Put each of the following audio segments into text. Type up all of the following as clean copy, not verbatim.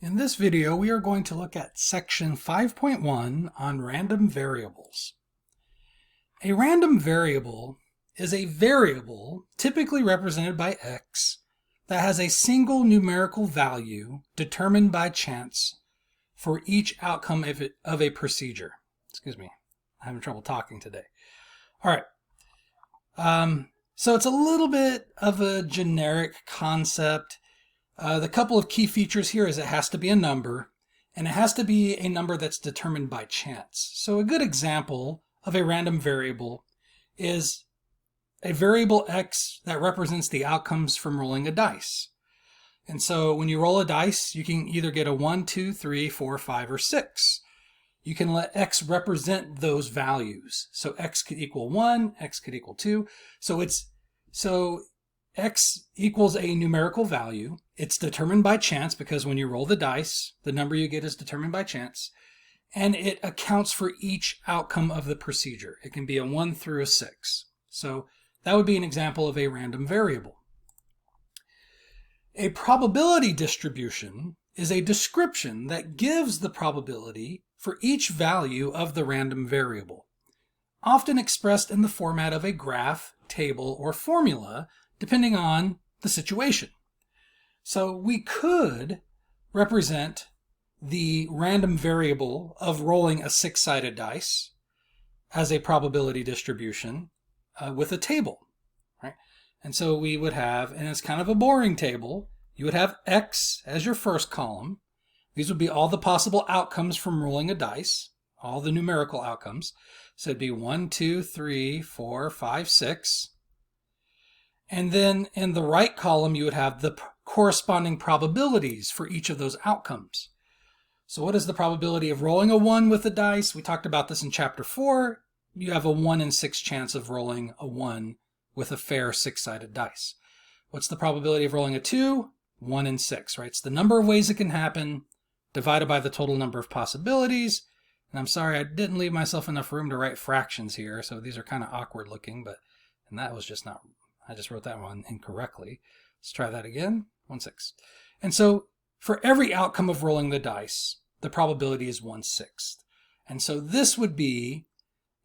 In this video, we are going to look at section 5.1 on random variables. A random variable is a variable typically represented by x that has a single numerical value determined by chance for each outcome of a procedure. Excuse me, I'm having trouble talking today. All right, so it's a little bit of a generic concept. The couple of key features here is it has to be a number, and it has to be a number that's determined by chance. So a good example of a random variable is a variable x that represents the outcomes from rolling a dice. And so when you roll a dice, you can either get a 1, 2, 3, 4, 5, or 6. You can let x represent those values. So x could equal 1, x could equal 2. So x equals a numerical value. It's determined by chance because when you roll the dice, the number you get is determined by chance. And it accounts for each outcome of the procedure. It can be a 1 through a 6. So that would be an example of a random variable. A probability distribution is a description that gives the probability for each value of the random variable, often expressed in the format of a graph, table, or formula, depending on the situation. So we could represent the random variable of rolling a 6-sided dice as a probability distribution with a table, right? And so we would have, and it's kind of a boring table, you would have x as your first column. These would be all the possible outcomes from rolling a dice, all the numerical outcomes. So it'd be 1, 2, 3, 4, 5, 6. And then in the right column, you would have the corresponding probabilities for each of those outcomes. So what is the probability of rolling a 1 with a dice? We talked about this in chapter 4. You have a 1 in 6 chance of rolling a 1 with a fair 6-sided dice. What's the probability of rolling a 2? 1 in 6, right? It's the number of ways it can happen divided by the total number of possibilities. And I'm sorry, I didn't leave myself enough room to write fractions here, so these are kind of awkward looking, and that was just not, I just wrote that one incorrectly. Let's try that again, 1/6. And so for every outcome of rolling the dice, the probability is 1/6. And so this would be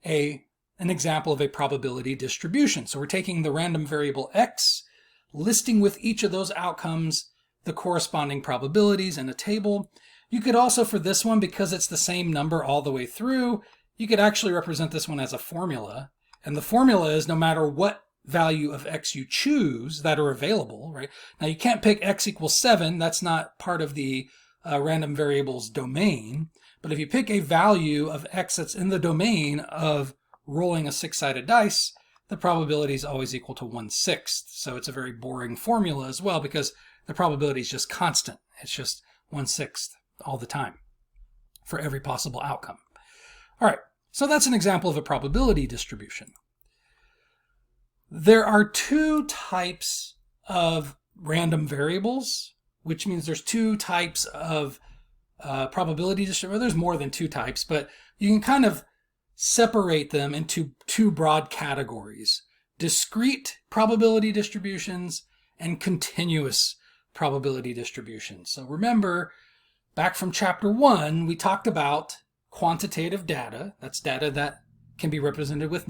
an example of a probability distribution. So we're taking the random variable x, listing with each of those outcomes the corresponding probabilities in a table. You could also, for this one, because it's the same number all the way through, you could actually represent this one as a formula. And the formula is no matter what value of x you choose that are available, right? Now you can't pick x equals 7. That's not part of the random variable's domain. But if you pick a value of x that's in the domain of rolling a 6-sided dice, the probability is always equal to 1/6. So it's a very boring formula as well because the probability is just constant. It's just 1/6 all the time for every possible outcome. All right, so that's an example of a probability distribution. There are two types of random variables, which means there's two types of probability distribution. There's more than two types, but you can kind of separate them into two broad categories: discrete probability distributions and continuous probability distributions. So remember, back from chapter 1, we talked about quantitative data. That's data that can be represented with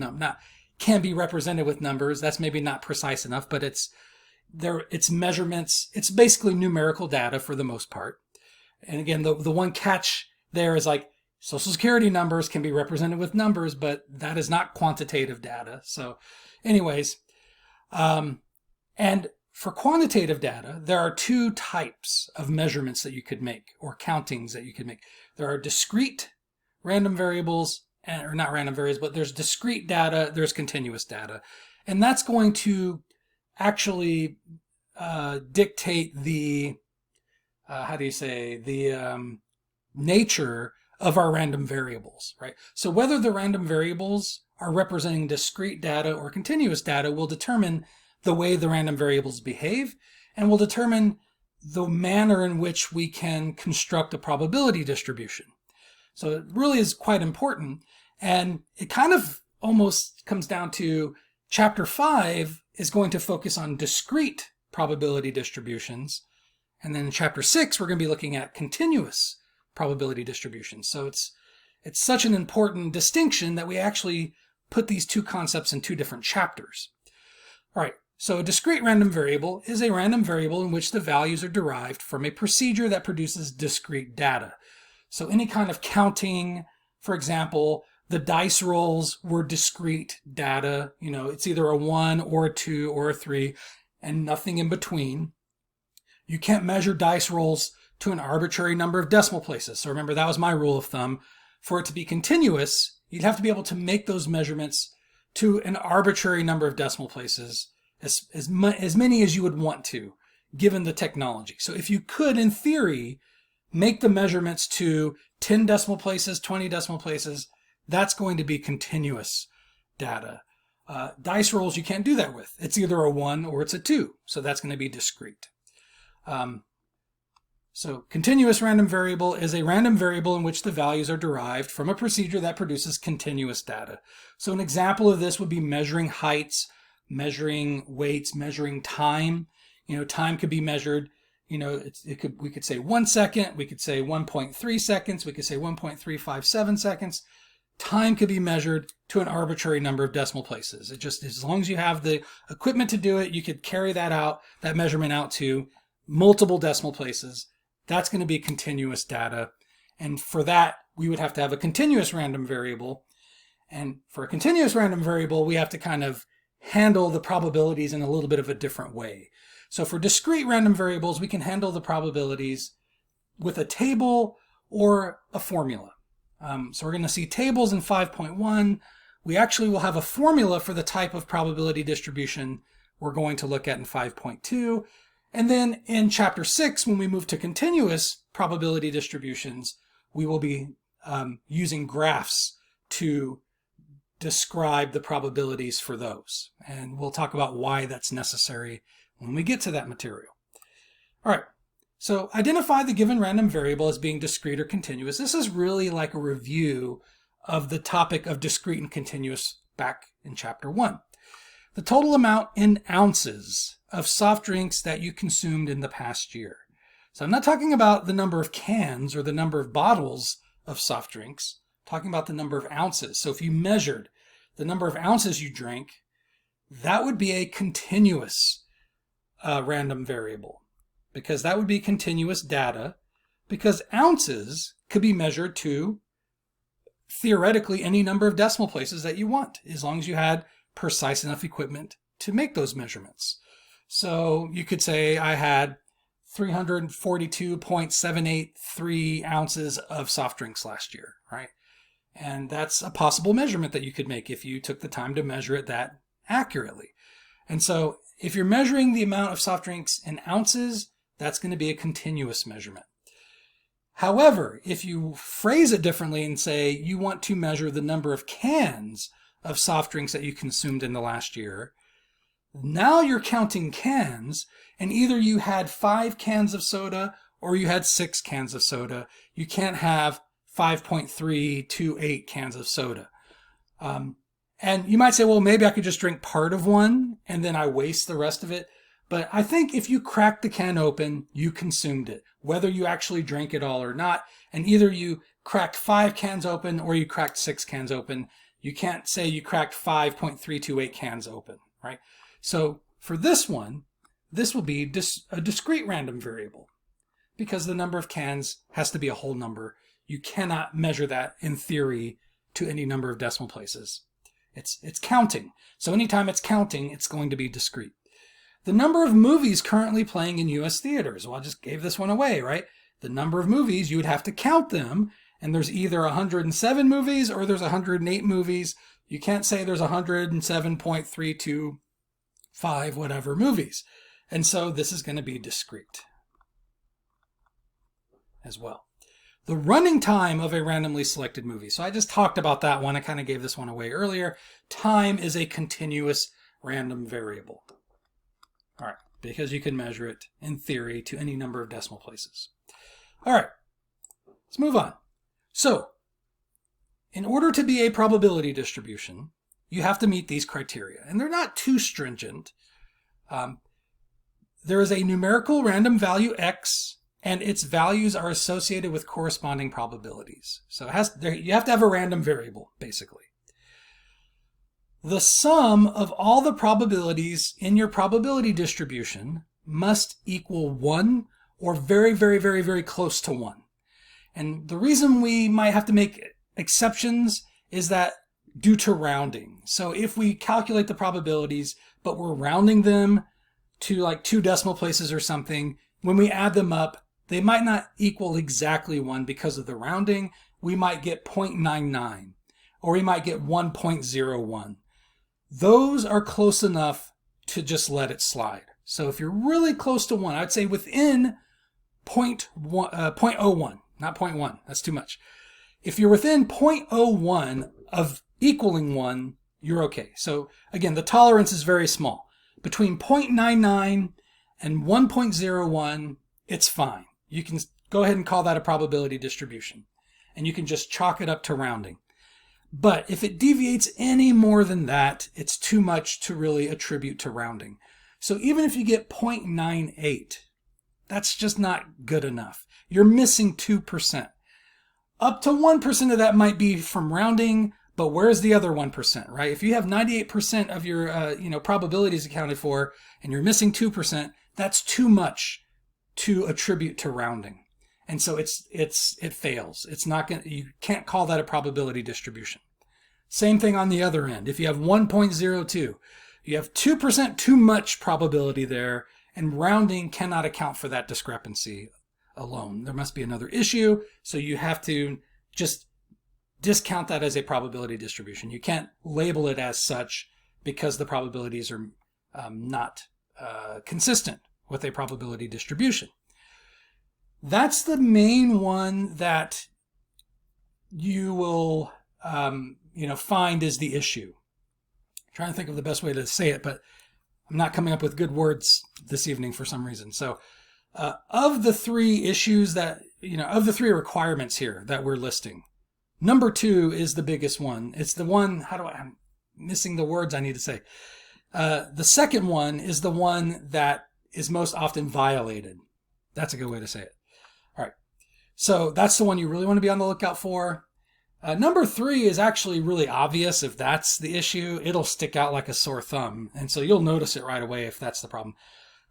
can be represented with numbers. That's maybe not precise enough, but it's measurements. It's basically numerical data for the most part. And again, the one catch there is like Social Security numbers can be represented with numbers, but that is not quantitative data. So anyways, and for quantitative data, there are two types of measurements that you could make, or countings that you could make. There are discrete random variables, or not random variables, but there's discrete data, there's continuous data. And that's going to actually dictate the, nature of our random variables, right? So whether the random variables are representing discrete data or continuous data will determine the way the random variables behave, and will determine the manner in which we can construct a probability distribution. So it really is quite important, and it kind of almost comes down to chapter 5 is going to focus on discrete probability distributions, And then in chapter 6, we're going to be looking at continuous probability distributions. So it's such an important distinction that we actually put these two concepts in two different chapters. All right, so a discrete random variable is a random variable in which the values are derived from a procedure that produces discrete data. So any kind of counting, for example, the dice rolls were discrete data. You know, it's either a 1 or a 2 or a 3 and nothing in between. You can't measure dice rolls to an arbitrary number of decimal places. So remember, that was my rule of thumb. For it to be continuous, you'd have to be able to make those measurements to an arbitrary number of decimal places, as many as you would want to, given the technology. So if you could, in theory, make the measurements to 10 decimal places, 20 decimal places, that's going to be continuous data. Dice rolls, you can't do that with. It's either a 1 or it's a 2. So that's going to be discrete. So continuous random variable is a random variable in which the values are derived from a procedure that produces continuous data. So an example of this would be measuring heights, measuring weights, measuring time. You know, time could be measured, you know, we could say 1 second, we could say 1.3 seconds, we could say 1.357 seconds. Time could be measured to an arbitrary number of decimal places. It just, as long as you have the equipment to do it, you could carry that measurement out to multiple decimal places. That's going to be continuous data. And for that, we would have to have a continuous random variable. And for a continuous random variable, we have to kind of handle the probabilities in a little bit of a different way. So for discrete random variables, we can handle the probabilities with a table or a formula. So we're going to see tables in 5.1. We actually will have a formula for the type of probability distribution we're going to look at in 5.2. And then in chapter 6, when we move to continuous probability distributions, we will be using graphs to describe the probabilities for those. And we'll talk about why that's necessary when we get to that material. All right, so identify the given random variable as being discrete or continuous. This is really like a review of the topic of discrete and continuous back in chapter 1. The total amount in ounces of soft drinks that you consumed in the past year. So I'm not talking about the number of cans or the number of bottles of soft drinks. I'm talking about the number of ounces. So if you measured the number of ounces you drank, that would be a continuous random variable, because that would be continuous data, because ounces could be measured to theoretically any number of decimal places that you want, as long as you had precise enough equipment to make those measurements. So you could say I had 342.783 ounces of soft drinks last year, right? And that's a possible measurement that you could make if you took the time to measure it that accurately. And so if you're measuring the amount of soft drinks in ounces, that's going to be a continuous measurement. However, if you phrase it differently and say you want to measure the number of cans of soft drinks that you consumed in the last year, now you're counting cans, and either you had 5 cans of soda or you had 6 cans of soda. You can't have 5.328 cans of soda. And you might say, well, maybe I could just drink part of one and then I waste the rest of it. But I think if you cracked the can open, you consumed it, whether you actually drank it all or not. And either you cracked 5 cans open or you cracked 6 cans open. You can't say you cracked 5.328 cans open, right? So for this one, this will be a discrete random variable, because the number of cans has to be a whole number. You cannot measure that in theory to any number of decimal places. It's counting. So anytime it's counting, it's going to be discrete. The number of movies currently playing in US theaters. Well, I just gave this one away, right? The number of movies, you would have to count them. And there's either 107 movies or there's 108 movies. You can't say there's 107.325 whatever movies. And so this is going to be discrete as well. The running time of a randomly selected movie. So I just talked about that one. I kind of gave this one away earlier. Time is a continuous random variable. All right, because you can measure it in theory to any number of decimal places. All right, let's move on. So in order to be a probability distribution, you have to meet these criteria. And they're not too stringent. there is a numerical random value x, and its values are associated with corresponding probabilities. So you have to have a random variable, basically. The sum of all the probabilities in your probability distribution must equal 1 or very, very, very, very close to 1. And the reason we might have to make exceptions is that due to rounding. So if we calculate the probabilities, but we're rounding them to like 2 decimal places or something, when we add them up, they might not equal exactly 1 because of the rounding. We might get 0.99, or we might get 1.01. Those are close enough to just let it slide. So if you're really close to 1, I'd say within 0.01, not 0.1, that's too much. If you're within 0.01 of equaling 1, you're okay. So again, the tolerance is very small. Between 0.99 and 1.01, it's fine. You can go ahead and call that a probability distribution, and you can just chalk it up to rounding. But if it deviates any more than that, it's too much to really attribute to rounding. So even if you get 0.98, that's just not good enough. You're missing 2%. Up to 1% of that might be from rounding, but where's the other 1%, right? If you have 98% of your probabilities accounted for and you're missing 2%, that's too much to attribute to rounding. And so it fails. You can't call that a probability distribution. Same thing on the other end. If you have 1.02, you have 2% too much probability there, and rounding cannot account for that discrepancy alone. There must be another issue, so you have to just discount that as a probability distribution. You can't label it as such because the probabilities are not consistent with a probability distribution. That's the main one that you will find is the issue. I'm trying to think of the best way to say it, but I'm not coming up with good words this evening for some reason. So of the 3 issues that, of the 3 requirements here that we're listing, number 2 is the biggest one. It's the one, I'm missing the words I need to say. The second one is the one that is most often violated. That's a good way to say it. All right. So that's the one you really want to be on the lookout for. Number 3 is actually really obvious. If that's the issue, it'll stick out like a sore thumb. And so you'll notice it right away if that's the problem.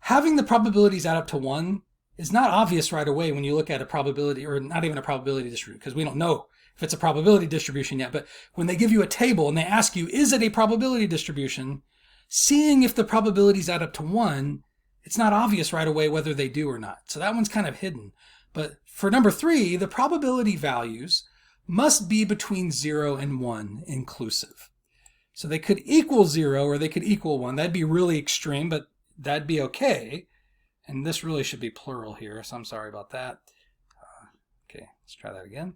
Having the probabilities add up to 1 is not obvious right away when you look at a probability, or not even a probability distribution, because we don't know if it's a probability distribution yet. But when they give you a table and they ask you, is it a probability distribution? Seeing if the probabilities add up to 1, it's not obvious right away whether they do or not. So that one's kind of hidden. But for number 3, the probability values must be between 0 and 1 inclusive. So they could equal 0 or they could equal 1. That'd be really extreme, but that'd be okay. And this really should be plural here, so I'm sorry about that. Okay, let's try that again.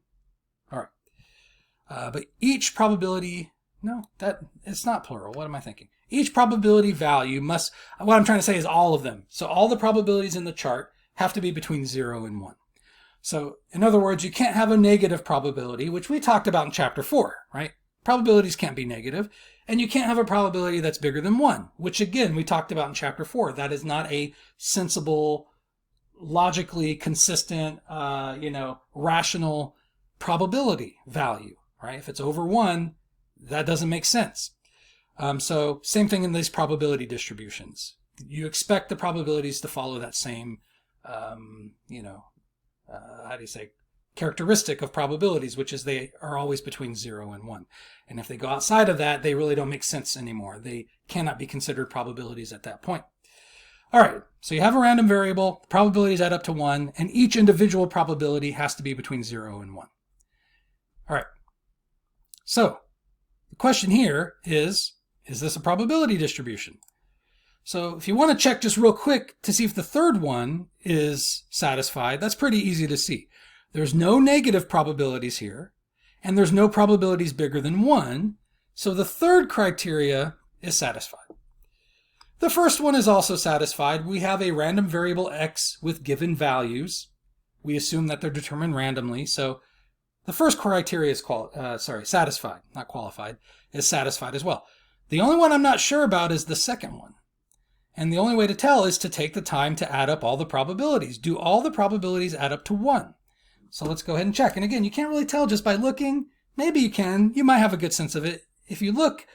All right. But each probability, it's not plural. What am I thinking? Each probability value must, what I'm trying to say is all of them. So all the probabilities in the chart have to be between 0 and 1. So in other words, you can't have a negative probability, which we talked about in chapter 4, right? Probabilities can't be negative, and you can't have a probability that's bigger than 1, which again, we talked about in chapter 4. That is not a sensible, logically consistent, rational probability value, right? If it's over 1, that doesn't make sense. So same thing in these probability distributions. You expect the probabilities to follow that same, characteristic of probabilities, which is they are always between 0 and 1. And if they go outside of that, they really don't make sense anymore. They cannot be considered probabilities at that point. All right, so you have a random variable, probabilities add up to 1, and each individual probability has to be between 0 and 1. All right, so the question here is this a probability distribution? So if you want to check just real quick to see if the third one is satisfied, that's pretty easy to see. There's no negative probabilities here, and there's no probabilities bigger than 1, so the third criteria is satisfied. The first one is also satisfied. We have a random variable x with given values. We assume that they're determined randomly, so the first criteria is satisfied, not qualified, is satisfied as well. The only one I'm not sure about is the second one. And the only way to tell is to take the time to add up all the probabilities. Do all the probabilities add up to 1? So let's go ahead and check. And again, you can't really tell just by looking. Maybe you can. You might have a good sense of it. If you look,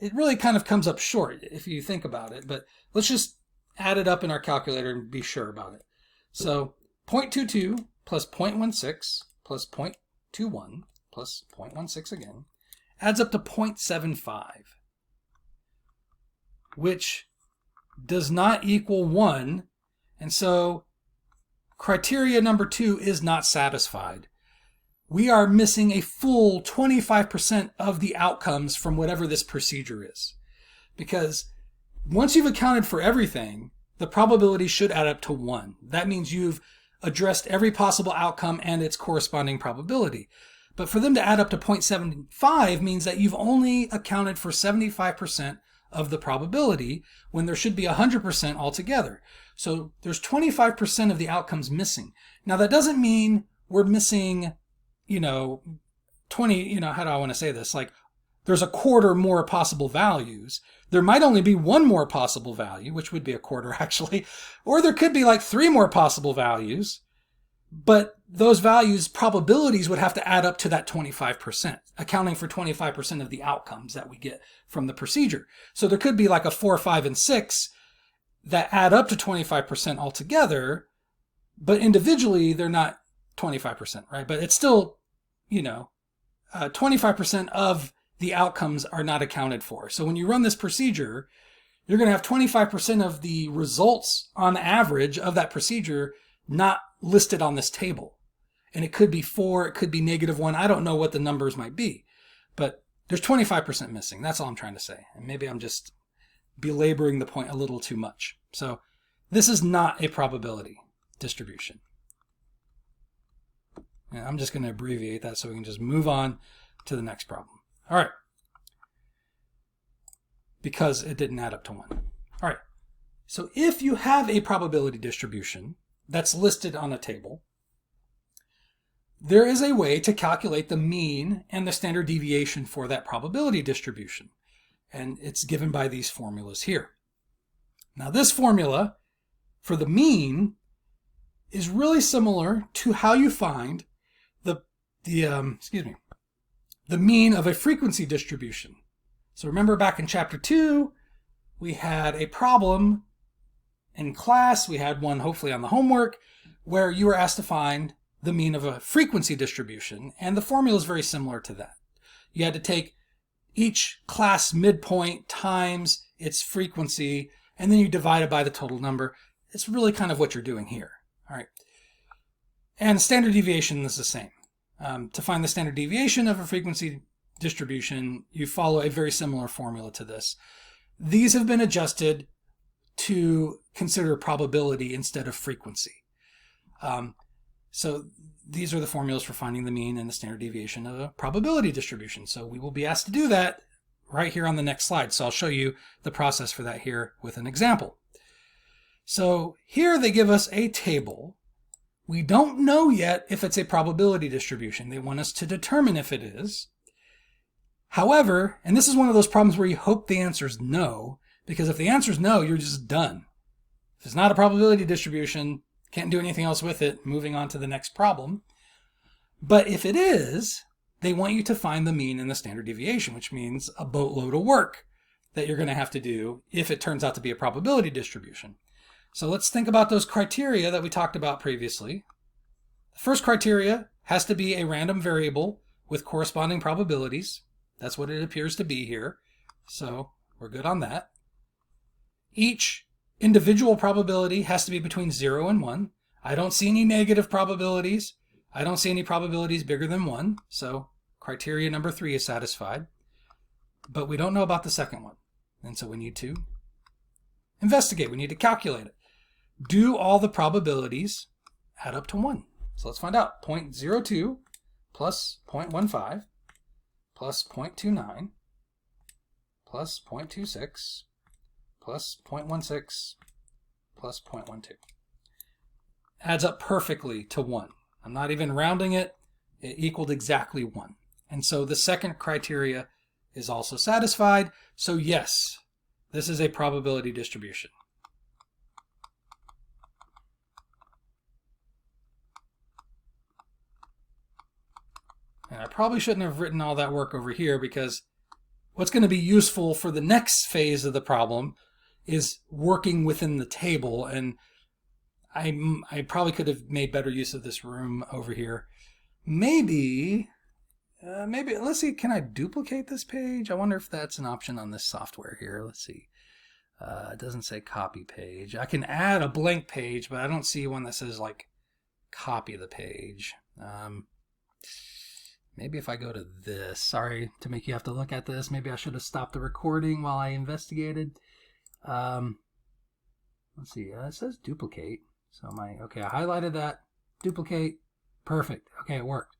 it really kind of comes up short if you think about it. But let's just add it up in our calculator and be sure about it. So 0.22 plus 0.16 plus 0.21 plus 0.16 again adds up to 0.75, which does not equal 1. And so criteria number 2 is not satisfied. We are missing a full 25% of the outcomes from whatever this procedure is. Because once you've accounted for everything, the probability should add up to 1. That means you've addressed every possible outcome and its corresponding probability. But for them to add up to 0.75 means that you've only accounted for 75% of the probability when there should be 100% altogether. So there's 25% of the outcomes missing. Now that doesn't mean we're missing, 20, how do I want to say this? Like there's a quarter more possible values. There might only be one more possible value, which would be a quarter actually, or there could be like 3 more possible values, but those values, probabilities would have to add up to that 25%, accounting for 25% of the outcomes that we get from the procedure. So there could be like a 4, 5, and 6 that add up to 25% altogether, but individually they're not 25%, right? But it's still, 25% of the outcomes are not accounted for. So when you run this procedure, you're going to have 25% of the results on average of that procedure not listed on this table. And it could be 4, it could be -1. I don't know what the numbers might be, but there's 25% missing. That's all I'm trying to say. And maybe I'm just belaboring the point a little too much. So this is not a probability distribution. And I'm just going to abbreviate that so we can just move on to the next problem. All right. Because it didn't add up to 1. All right. So if you have a probability distribution that's listed on a table, there is a way to calculate the mean and the standard deviation for that probability distribution. And it's given by these formulas here. Now this formula for the mean is really similar to how you find the mean of a frequency distribution. So remember back in chapter 2, we had a problem in class. We had one hopefully on the homework where you were asked to find the mean of a frequency distribution, and the formula is very similar to that. You had to take each class midpoint times its frequency, and then you divide it by the total number. It's really kind of what you're doing here. All right. And standard deviation is the same. To find the standard deviation of a frequency distribution, you follow a very similar formula to this. These have been adjusted to consider probability instead of frequency. So these are the formulas for finding the mean and the standard deviation of a probability distribution. So we will be asked to do that right here on the next slide. So I'll show you the process for that here with an example. So here they give us a table. We don't know yet if it's a probability distribution. They want us to determine if it is. However, and this is one of those problems where you hope the answer is no, because if the answer is no, you're just done. If it's not a probability distribution, can't do anything else with it, moving on to the next problem. But if it is, they want you to find the mean and the standard deviation, which means a boatload of work that you're going to have to do if it turns out to be a probability distribution. So let's think about those criteria that we talked about previously. The first criteria has to be a random variable with corresponding probabilities. That's what it appears to be here. So we're good on that. Each individual probability has to be between 0 and 1. I don't see any negative probabilities. I don't see any probabilities bigger than 1. So criteria number 3 is satisfied. But we don't know about the second one. And so we need to investigate. We need to calculate it. Do all the probabilities add up to 1? So let's find out. 0.02 plus 0.15 plus 0.29 plus 0.26 plus 0.16 plus 0.12. Adds up perfectly to 1. I'm not even rounding it. It equaled exactly 1. And so the second criteria is also satisfied. So yes, this is a probability distribution. And I probably shouldn't have written all that work over here, because what's going to be useful for the next phase of the problem is working within the table. And I probably could have made better use of this room over here. Maybe, let's see, can I duplicate this page? I wonder if that's an option on this software here. Let's see. It doesn't say copy page. I can add a blank page, but I don't see one that says like copy the page. Maybe if I go to this, sorry to make you have to look at this. Maybe I should have stopped the recording while I investigated. Let's see, it says duplicate. So okay, I highlighted that, duplicate, perfect. Okay, it worked.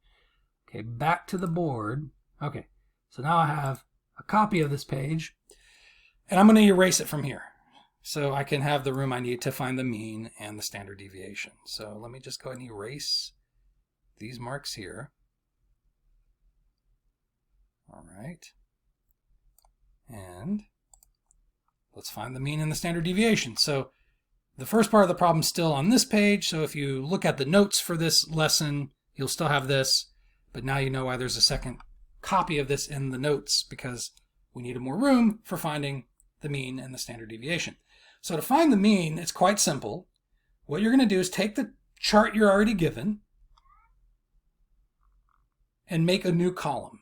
Okay, back to the board. Okay, so now I have a copy of this page, and I'm going to erase it from here so I can have the room I need to find the mean and the standard deviation. So let me just go ahead and erase these marks here. All right. And let's find the mean and the standard deviation. So the first part of the problem is still on this page. So if you look at the notes for this lesson, you'll still have this. But now you know why there's a second copy of this in the notes, because we needed more room for finding the mean and the standard deviation. So to find the mean, it's quite simple. What you're going to do is take the chart you're already given and make a new column.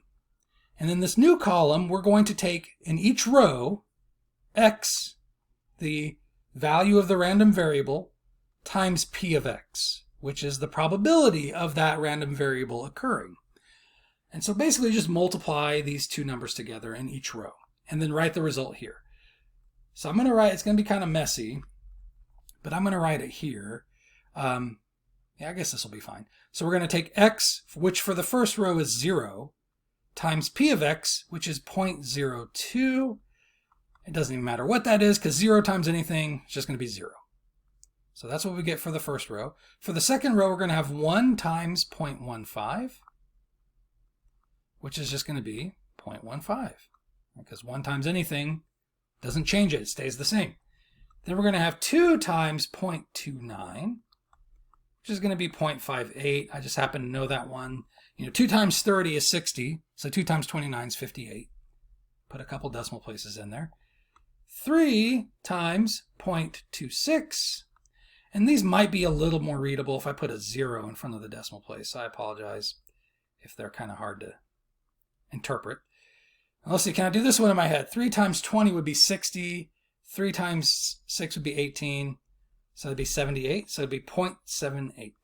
And in this new column, we're going to take in each row x, the value of the random variable, times p of x, which is the probability of that random variable occurring. And so basically just multiply these two numbers together in each row and then write the result here. So I'm going to write, it's going to be kind of messy, but I'm going to write it here. Yeah, I guess this will be fine. So we're going to take x, which for the first row is 0, times p of x, which is 0.02. It doesn't even matter what that is, because 0 times anything is just going to be 0. So that's what we get for the first row. For the second row, we're going to have 1 times 0.15, which is just going to be 0.15, because 1 times anything doesn't change it. It stays the same. Then we're going to have 2 times 0.29, which is going to be 0.58. I just happen to know that one. 2 times 30 is 60, so 2 times 29 is 58. Put a couple decimal places in there. 3 times 0.26, and these might be a little more readable if I put a 0 in front of the decimal place. I apologize if they're kind of hard to interpret. Now let's see, can I do this one in my head? 3 times 20 would be 60, 3 times 6 would be 18, so it'd be 78, so it'd be 0.78.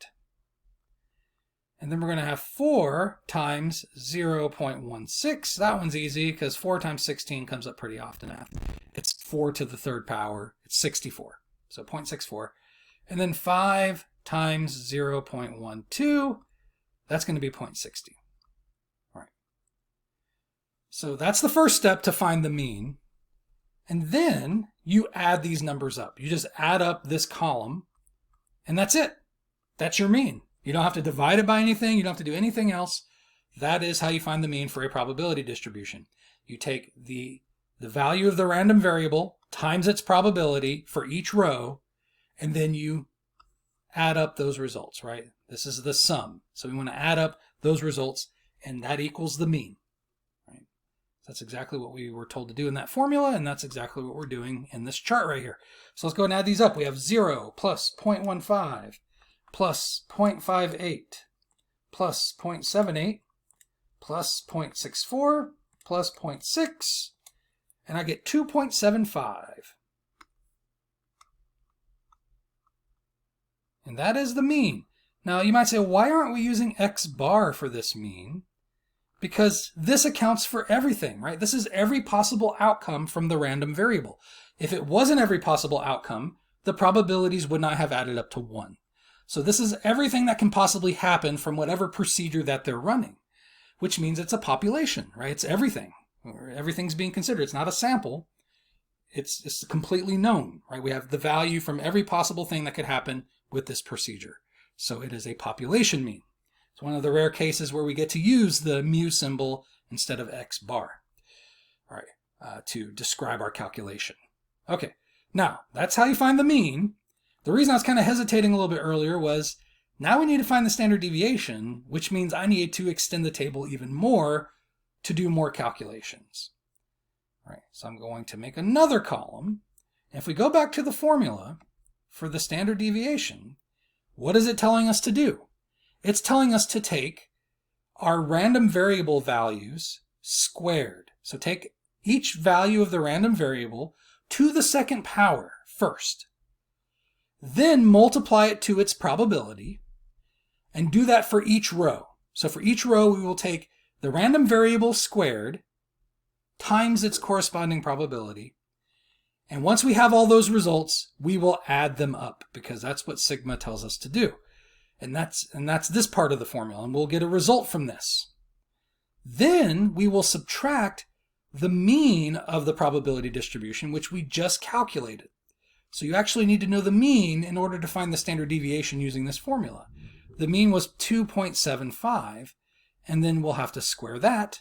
And then we're going to have 4 times 0.16. That one's easy because 4 times 16 comes up pretty often. It's 4 to the third power. It's 64. So 0.64. And then 5 times 0.12. That's going to be 0.60. All right. So that's the first step to find the mean. And then you add these numbers up. You just add up this column, and that's it. That's your mean. You don't have to divide it by anything. You don't have to do anything else. That is how you find the mean for a probability distribution. You take the value of the random variable times its probability for each row, and then you add up those results, right? This is the sum. So we want to add up those results, and that equals the mean. Right? That's exactly what we were told to do in that formula, and that's exactly what we're doing in this chart right here. So let's go and add these up. We have 0 plus 0.15 plus 0.58 plus 0.78 plus 0.64 plus 0.6, and I get 2.75. And that is the mean. Now you might say, why aren't we using x bar for this mean? Because this accounts for everything, right? This is every possible outcome from the random variable. If it wasn't every possible outcome, the probabilities would not have added up to 1. So this is everything that can possibly happen from whatever procedure that they're running, which means it's a population, right? It's everything. Everything's being considered. It's not a sample. It's completely known, right? We have the value from every possible thing that could happen with this procedure. So it is a population mean. It's one of the rare cases where we get to use the mu symbol instead of x bar, all right, to describe our calculation. Okay, now that's how you find the mean. The reason I was kind of hesitating a little bit earlier was Now we need to find the standard deviation, which means I need to extend the table even more to do more calculations. All right, so I'm going to make another column. And if we go back to the formula for the standard deviation, what is it telling us to do? It's telling us to take our random variable values squared. So take each value of the random variable to the second power first. Then multiply it to its probability and do that for each row. So for each row, we will take the random variable squared times its corresponding probability. And once we have all those results, we will add them up because that's what sigma tells us to do. And that's this part of the formula, and we'll get a result from this. Then we will subtract the mean of the probability distribution, which we just calculated. So you actually need to know the mean in order to find the standard deviation using this formula. The mean was 2.75, and then we'll have to square that.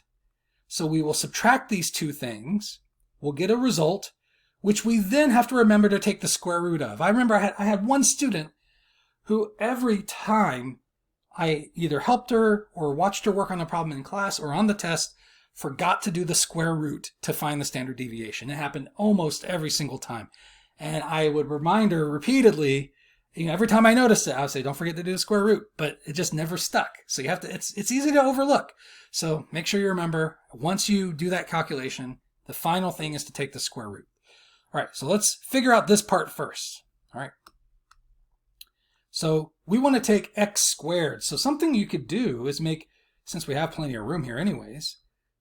So we will subtract these two things. We'll get a result, which we then have to remember to take the square root of. I remember I had one student who every time I either helped her or watched her work on a problem in class or on the test, forgot to do the square root to find the standard deviation. It happened almost every single time. And I would remind her repeatedly, every time I noticed it, I would say, don't forget to do the square root, but it just never stuck. So you have to, it's easy to overlook. So make sure you remember, once you do that calculation, the final thing is to take the square root. All right, so let's figure out this part first. All right. So we want to take x squared. So something you could do is make, since we have plenty of room here anyways,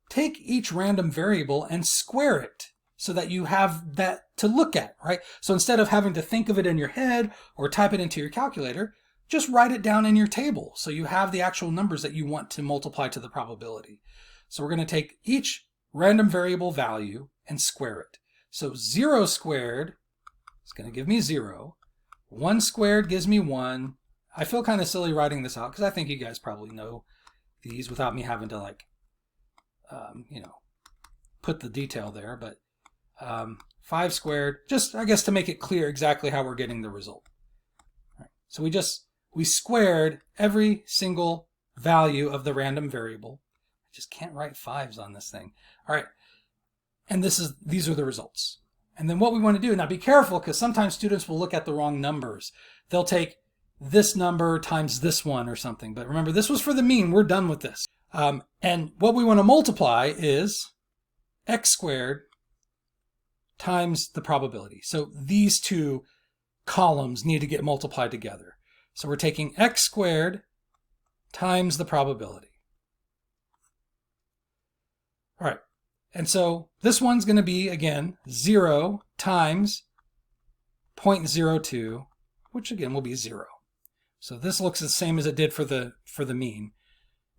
take each random variable and square it so that you have that to look at, right? So instead of having to think of it in your head or type it into your calculator, just write it down in your table so you have the actual numbers that you want to multiply to the probability. So we're going to take each random variable value and square it. So 0 squared is going to give me 0. 1 squared gives me 1. I feel kind of silly writing this out because I think you guys probably know these without me having to put the detail there. But 5 squared, just I guess to make it clear exactly how we're getting the result. All right. So we squared every single value of the random variable. I just can't write 5s on this thing. All right. And these are the results. And then what we want to do, now be careful because sometimes students will look at the wrong numbers. They'll take this number times this one or something. But remember, this was for the mean. We're done with this. And what we want to multiply is x squared times the probability. So these two columns need to get multiplied together. So we're taking x squared times the probability. All right. And so this one's going to be, again, 0 times 0.02, which again will be 0. So this looks the same as it did for the mean.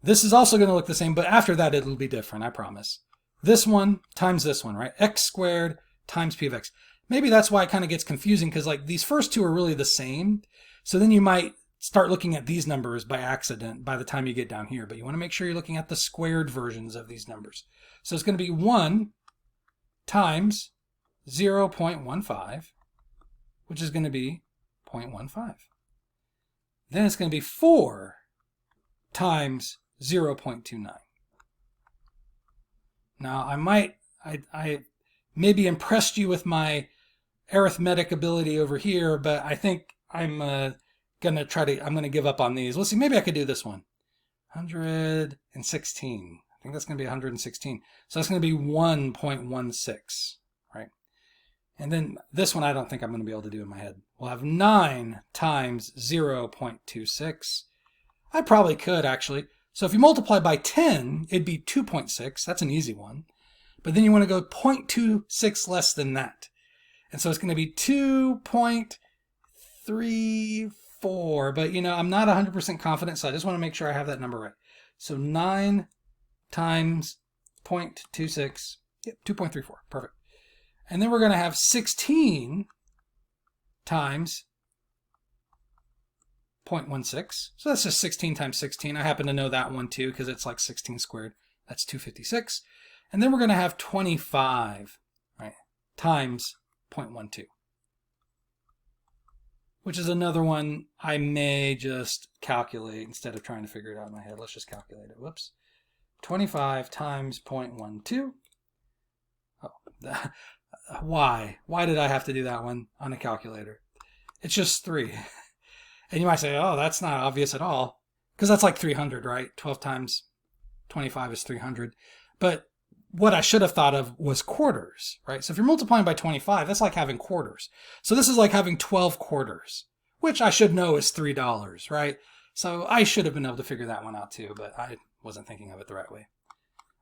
This is also going to look the same, but after that it'll be different, I promise. This one times this one, right? X squared times p of x. Maybe that's why it kind of gets confusing because like these first two are really the same. So then you might start looking at these numbers by accident by the time you get down here, but you want to make sure you're looking at the squared versions of these numbers. So it's going to be 1 times 0.15, which is going to be 0.15. Then it's going to be 4 times 0.29. Now I maybe impressed you with my arithmetic ability over here, but I think I'm going to give up on these. Let's see, maybe I could do this one. 116. I think that's going to be 116. So that's going to be 1.16, right? And then this one I don't think I'm going to be able to do in my head. We'll have 9 times 0.26. I probably could actually. So if you multiply by 10, it'd be 2.6. That's an easy one. But then you want to go 0.26 less than that. And so it's going to be 2.34. But I'm not 100% confident, so I just want to make sure I have that number right. So 9 times 0.26, yep, 2.34, perfect. And then we're going to have 16 times 0.16. So that's just 16 times 16. I happen to know that one too because it's like 16 squared. That's 256. And then we're going to have 25, right, times 0.12, which is another one I may just calculate instead of trying to figure it out in my head. Let's just calculate it. Whoops. 25 times 0.12. Oh, why? Why did I have to do that one on a calculator? It's just 3. And you might say, oh, that's not obvious at all. Because that's like 300, right? 12 times 25 is 300. But what I should have thought of was quarters, right? So if you're multiplying by 25, that's like having quarters. So this is like having 12 quarters, which I should know is $3, right? So I should have been able to figure that one out too, but I wasn't thinking of it the right way.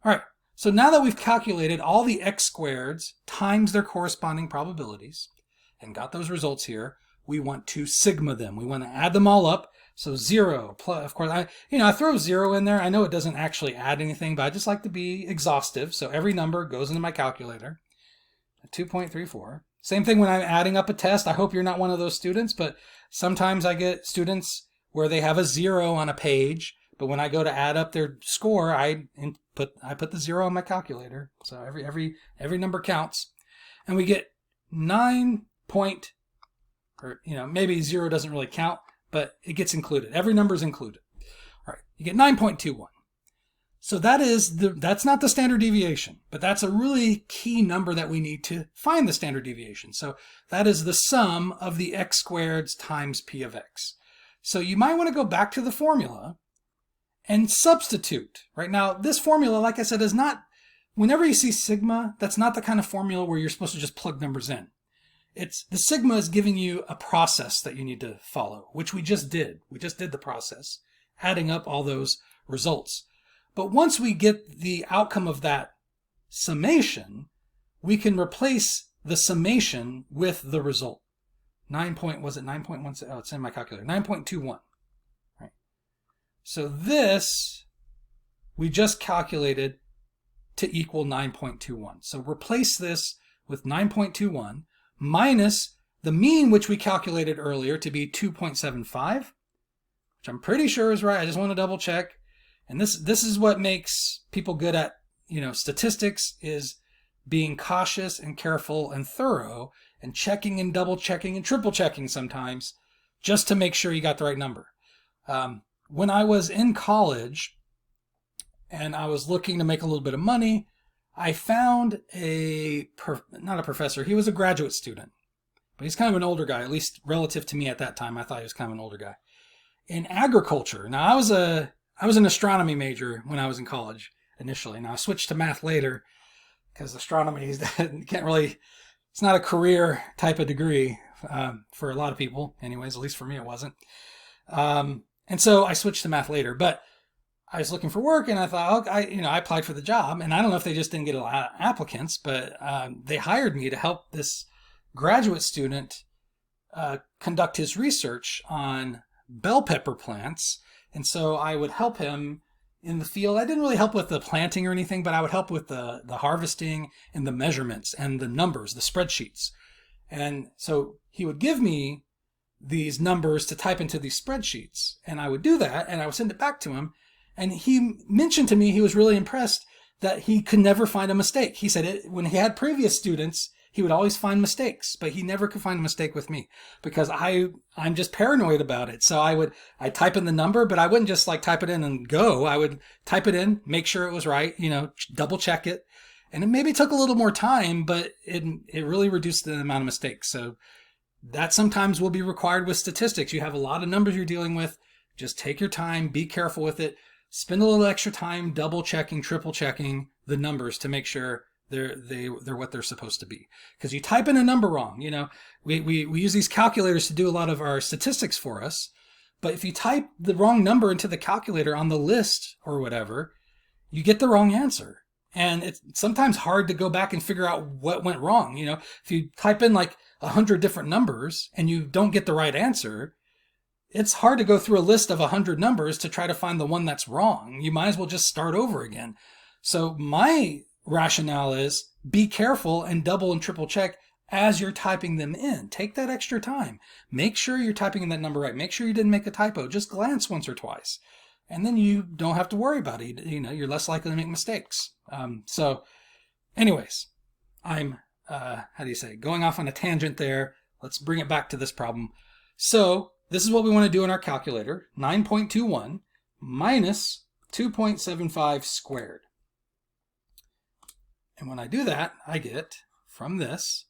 All right, so now that we've calculated all the x squareds times their corresponding probabilities and got those results here, we want to sigma them. We want to add them all up. So 0 plus, of course, I throw 0 in there. I know it doesn't actually add anything, but I just like to be exhaustive. So every number goes into my calculator. 2.34. Same thing when I'm adding up a test. I hope you're not one of those students, but sometimes I get students where they have a 0 on a page, but when I go to add up their score, I put the 0 on my calculator. So every number counts, and we get 9 point, or maybe 0 doesn't really count, but it gets included. Every number is included. All right, you get 9.21. So that's not the standard deviation, but that's a really key number that we need to find the standard deviation. So that is the sum of the x squareds times p of x. So you might want to go back to the formula and substitute. Right now, this formula, like I said, is not, whenever you see sigma, that's not the kind of formula where you're supposed to just plug numbers in. The sigma is giving you a process that you need to follow, which we just did. We just did the process, adding up all those results. But once we get the outcome of that summation, we can replace the summation with the result. 9.1? Oh, it's in my calculator. 9.21. Right. So this we just calculated to equal 9.21. So replace this with 9.21 minus the mean, which we calculated earlier to be 2.75, which I'm pretty sure is right. I just want to double check. And this is what makes people good at, statistics, is being cautious and careful and thorough and checking and double checking and triple checking sometimes just to make sure you got the right number. When I was in college and I was looking to make a little bit of money, I found not a professor, he was a graduate student, but he's kind of an older guy, at least relative to me at that time. I thought he was kind of an older guy. In agriculture. Now, I was an astronomy major when I was in college initially. Now, I switched to math later because astronomy it's not a career type of degree for a lot of people. Anyways, at least for me, it wasn't. And so I switched to math later, but I was looking for work and I thought, I applied for the job, and I don't know if they just didn't get a lot of applicants, but they hired me to help this graduate student conduct his research on bell pepper plants. And so I would help him in the field. I didn't really help with the planting or anything, but I would help with the harvesting and the measurements and the numbers, the spreadsheets. And so he would give me these numbers to type into these spreadsheets, and I would do that, and I would send it back to him. And he mentioned to me he was really impressed that he could never find a mistake. He said when he had previous students, he would always find mistakes, but he never could find a mistake with me because I'm just paranoid about it. So I'd type in the number, but I wouldn't just like type it in and go. I would type it in, make sure it was right, double check it. And it maybe took a little more time, but it really reduced the amount of mistakes. So that sometimes will be required with statistics. You have a lot of numbers you're dealing with. Just take your time, be careful with it. Spend a little extra time double checking, triple checking the numbers to make sure they're what they're supposed to be. Because you type in a number wrong, we use these calculators to do a lot of our statistics for us. But if you type the wrong number into the calculator on the list or whatever, you get the wrong answer. And it's sometimes hard to go back and figure out what went wrong. If you type in like 100 different numbers and you don't get the right answer, it's hard to go through a list of 100 numbers to try to find the one that's wrong. You might as well just start over again. So my rationale is be careful and double and triple check as you're typing them in. Take that extra time. Make sure you're typing in that number right. Make sure you didn't make a typo. Just glance once or twice. And then you don't have to worry about it. You're less likely to make mistakes. So anyways, I'm, going off on a tangent there. Let's bring it back to this problem. So this is what we want to do in our calculator. 9.21 minus 2.75 squared. And when I do that, I get, from this,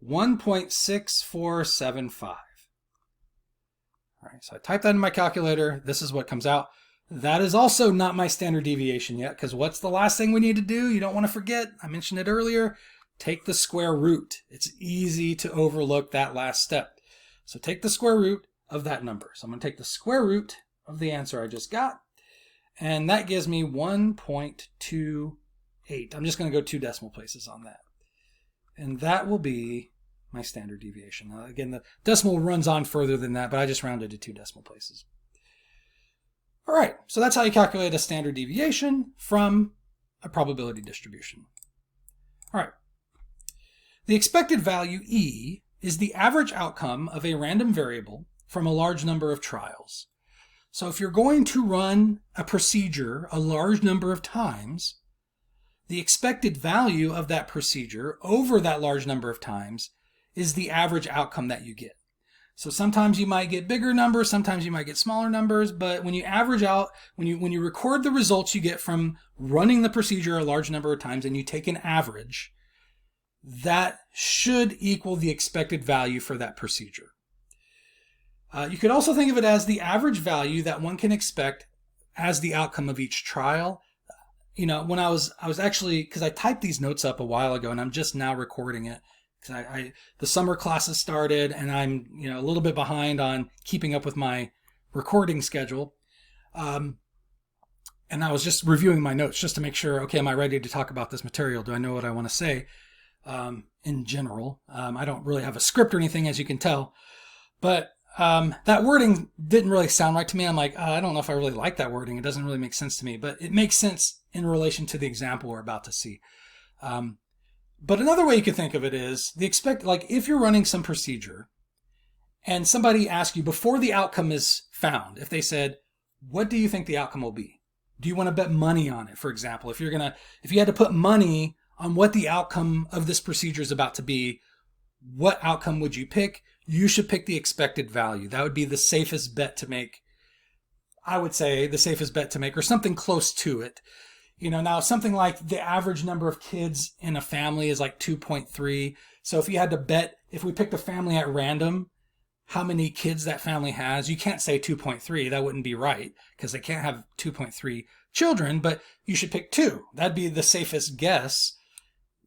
1.6475. All right, so I type that in my calculator. This is what comes out. That is also not my standard deviation yet, because what's the last thing we need to do? You don't want to forget, I mentioned it earlier, take the square root. It's easy to overlook that last step. So take the square root of that number. So I'm going to take the square root of the answer I just got, and that gives me 1.28. I'm just going to go 2 decimal places on that. And that will be my standard deviation. Now, again, the decimal runs on further than that, but I just rounded to 2 decimal places. All right, so that's how you calculate a standard deviation from a probability distribution. All right. The expected value E is the average outcome of a random variable from a large number of trials. So if you're going to run a procedure a large number of times, the expected value of that procedure over that large number of times is the average outcome that you get. So sometimes you might get bigger numbers, sometimes you might get smaller numbers, but when you average out, when you record the results you get from running the procedure a large number of times and you take an average, that should equal the expected value for that procedure. You could also think of it as the average value that one can expect as the outcome of each trial. You know, when I was actually, because I typed these notes up a while ago and I'm just now recording it, because the summer classes started and I'm a little bit behind on keeping up with my recording schedule. And I was just reviewing my notes just to make sure, okay, am I ready to talk about this material? Do I know what I want to say? In general, I don't really have a script or anything, as you can tell, but that wording didn't really sound right to me. I'm like, I don't know if I really like that wording. It doesn't really make sense to me, but it makes sense in relation to the example we're about to see. But another way you could think of it is if you're running some procedure and somebody asks you before the outcome is found, if they said, what do you think the outcome will be? Do you want to bet money on it? For example, if you had to put money on what the outcome of this procedure is about to be, what outcome would you pick? You should pick the expected value. That would be the safest bet to make. I would say the safest bet to make, or something close to it. Now something like the average number of kids in a family is like 2.3. So if you had to bet, if we picked a family at random, how many kids that family has, you can't say 2.3. That wouldn't be right because they can't have 2.3 children, but you should pick 2. That'd be the safest guess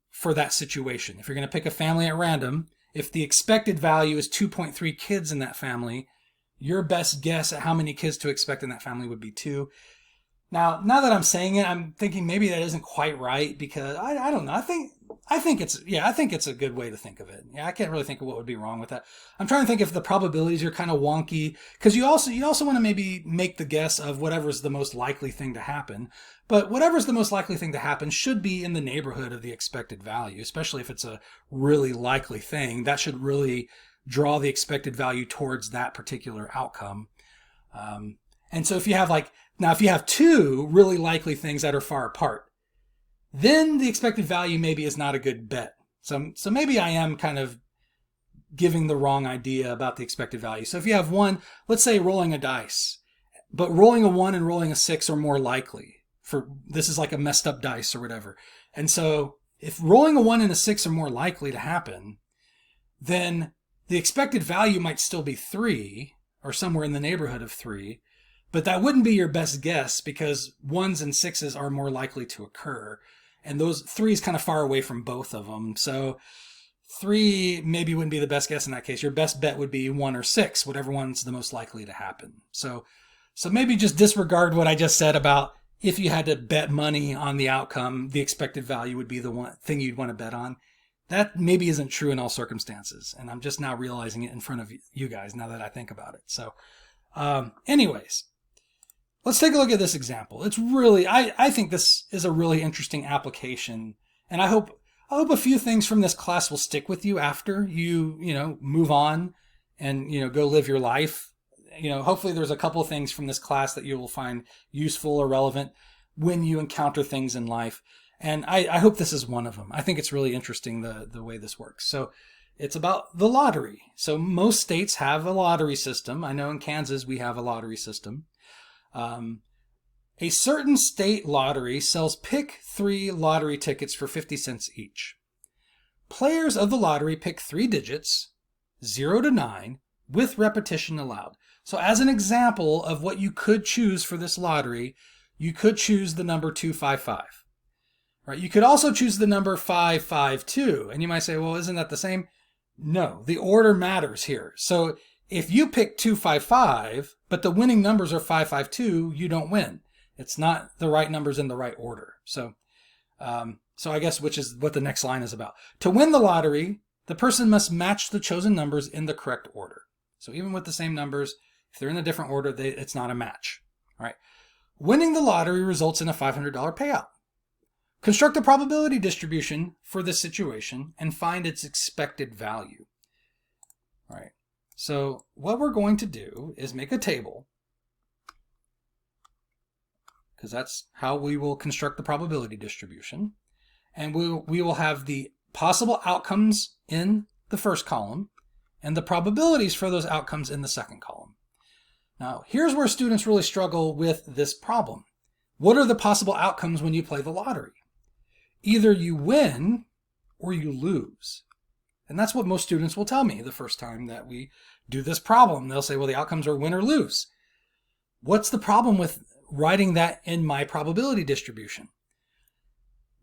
for that situation. If you're going to pick a family at random, if the expected value is 2.3 kids in that family, your best guess at how many kids to expect in that family would be 2. Now that I'm saying it, I'm thinking maybe that isn't quite right because I don't know. I think it's a good way to think of it. Yeah, I can't really think of what would be wrong with that. I'm trying to think if the probabilities are kind of wonky because you also want to maybe make the guess of whatever's the most likely thing to happen. But whatever's the most likely thing to happen should be in the neighborhood of the expected value, especially if it's a really likely thing. That should really draw the expected value towards that particular outcome. And so if you have 2 really likely things that are far apart, then the expected value maybe is not a good bet. So maybe I am kind of giving the wrong idea about the expected value. So if you have one, let's say rolling a dice, but rolling a 1 and rolling a 6 are more likely. This is like a messed up dice or whatever. And so if rolling a 1 and a 6 are more likely to happen, then the expected value might still be 3 or somewhere in the neighborhood of 3. But that wouldn't be your best guess because 1s and 6s are more likely to occur. And those 3 is kind of far away from both of them. So 3 maybe wouldn't be the best guess in that case. Your best bet would be 1 or 6, whatever one's the most likely to happen. So maybe just disregard what I just said about if you had to bet money on the outcome, the expected value would be the one thing you'd want to bet on. That maybe isn't true in all circumstances. And I'm just now realizing it in front of you guys now that I think about it. So anyways. Let's take a look at this example. It's really, I think this is a really interesting application, and I hope a few things from this class will stick with you after you move on and go live your life. Hopefully there's a couple of things from this class that you will find useful or relevant when you encounter things in life, and I hope this is one of them. I think it's really interesting the way this works. So It's about the lottery. So most states have a lottery system. I know in Kansas we have a lottery system. A certain state lottery sells pick 3 lottery tickets for 50 cents each. Players of the lottery pick 3 digits, 0 to 9, with repetition allowed. So as an example of what you could choose for this lottery, you could choose the number 255. Right? You could also choose the number 552. And you might say, well, isn't that the same? No, the order matters here. So if you pick 255, but the winning numbers are 552, you don't win. It's not the right numbers in the right order. So I guess which is what the next line is about. To win the lottery, the person must match the chosen numbers in the correct order. So even with the same numbers, if they're in a different order, it's not a match. All right. Winning the lottery results in a $500 payout. Construct a probability distribution for this situation and find its expected value. All right. So what we're going to do is make a table, because that's how we will construct the probability distribution. And we will have the possible outcomes in the first column and the probabilities for those outcomes in the second column. Now, here's where students really struggle with this problem. What are the possible outcomes when you play the lottery? Either you win or you lose. And that's what most students will tell me the first time that we do this problem. They'll say, well, the outcomes are win or lose. What's the problem with writing that in my probability distribution?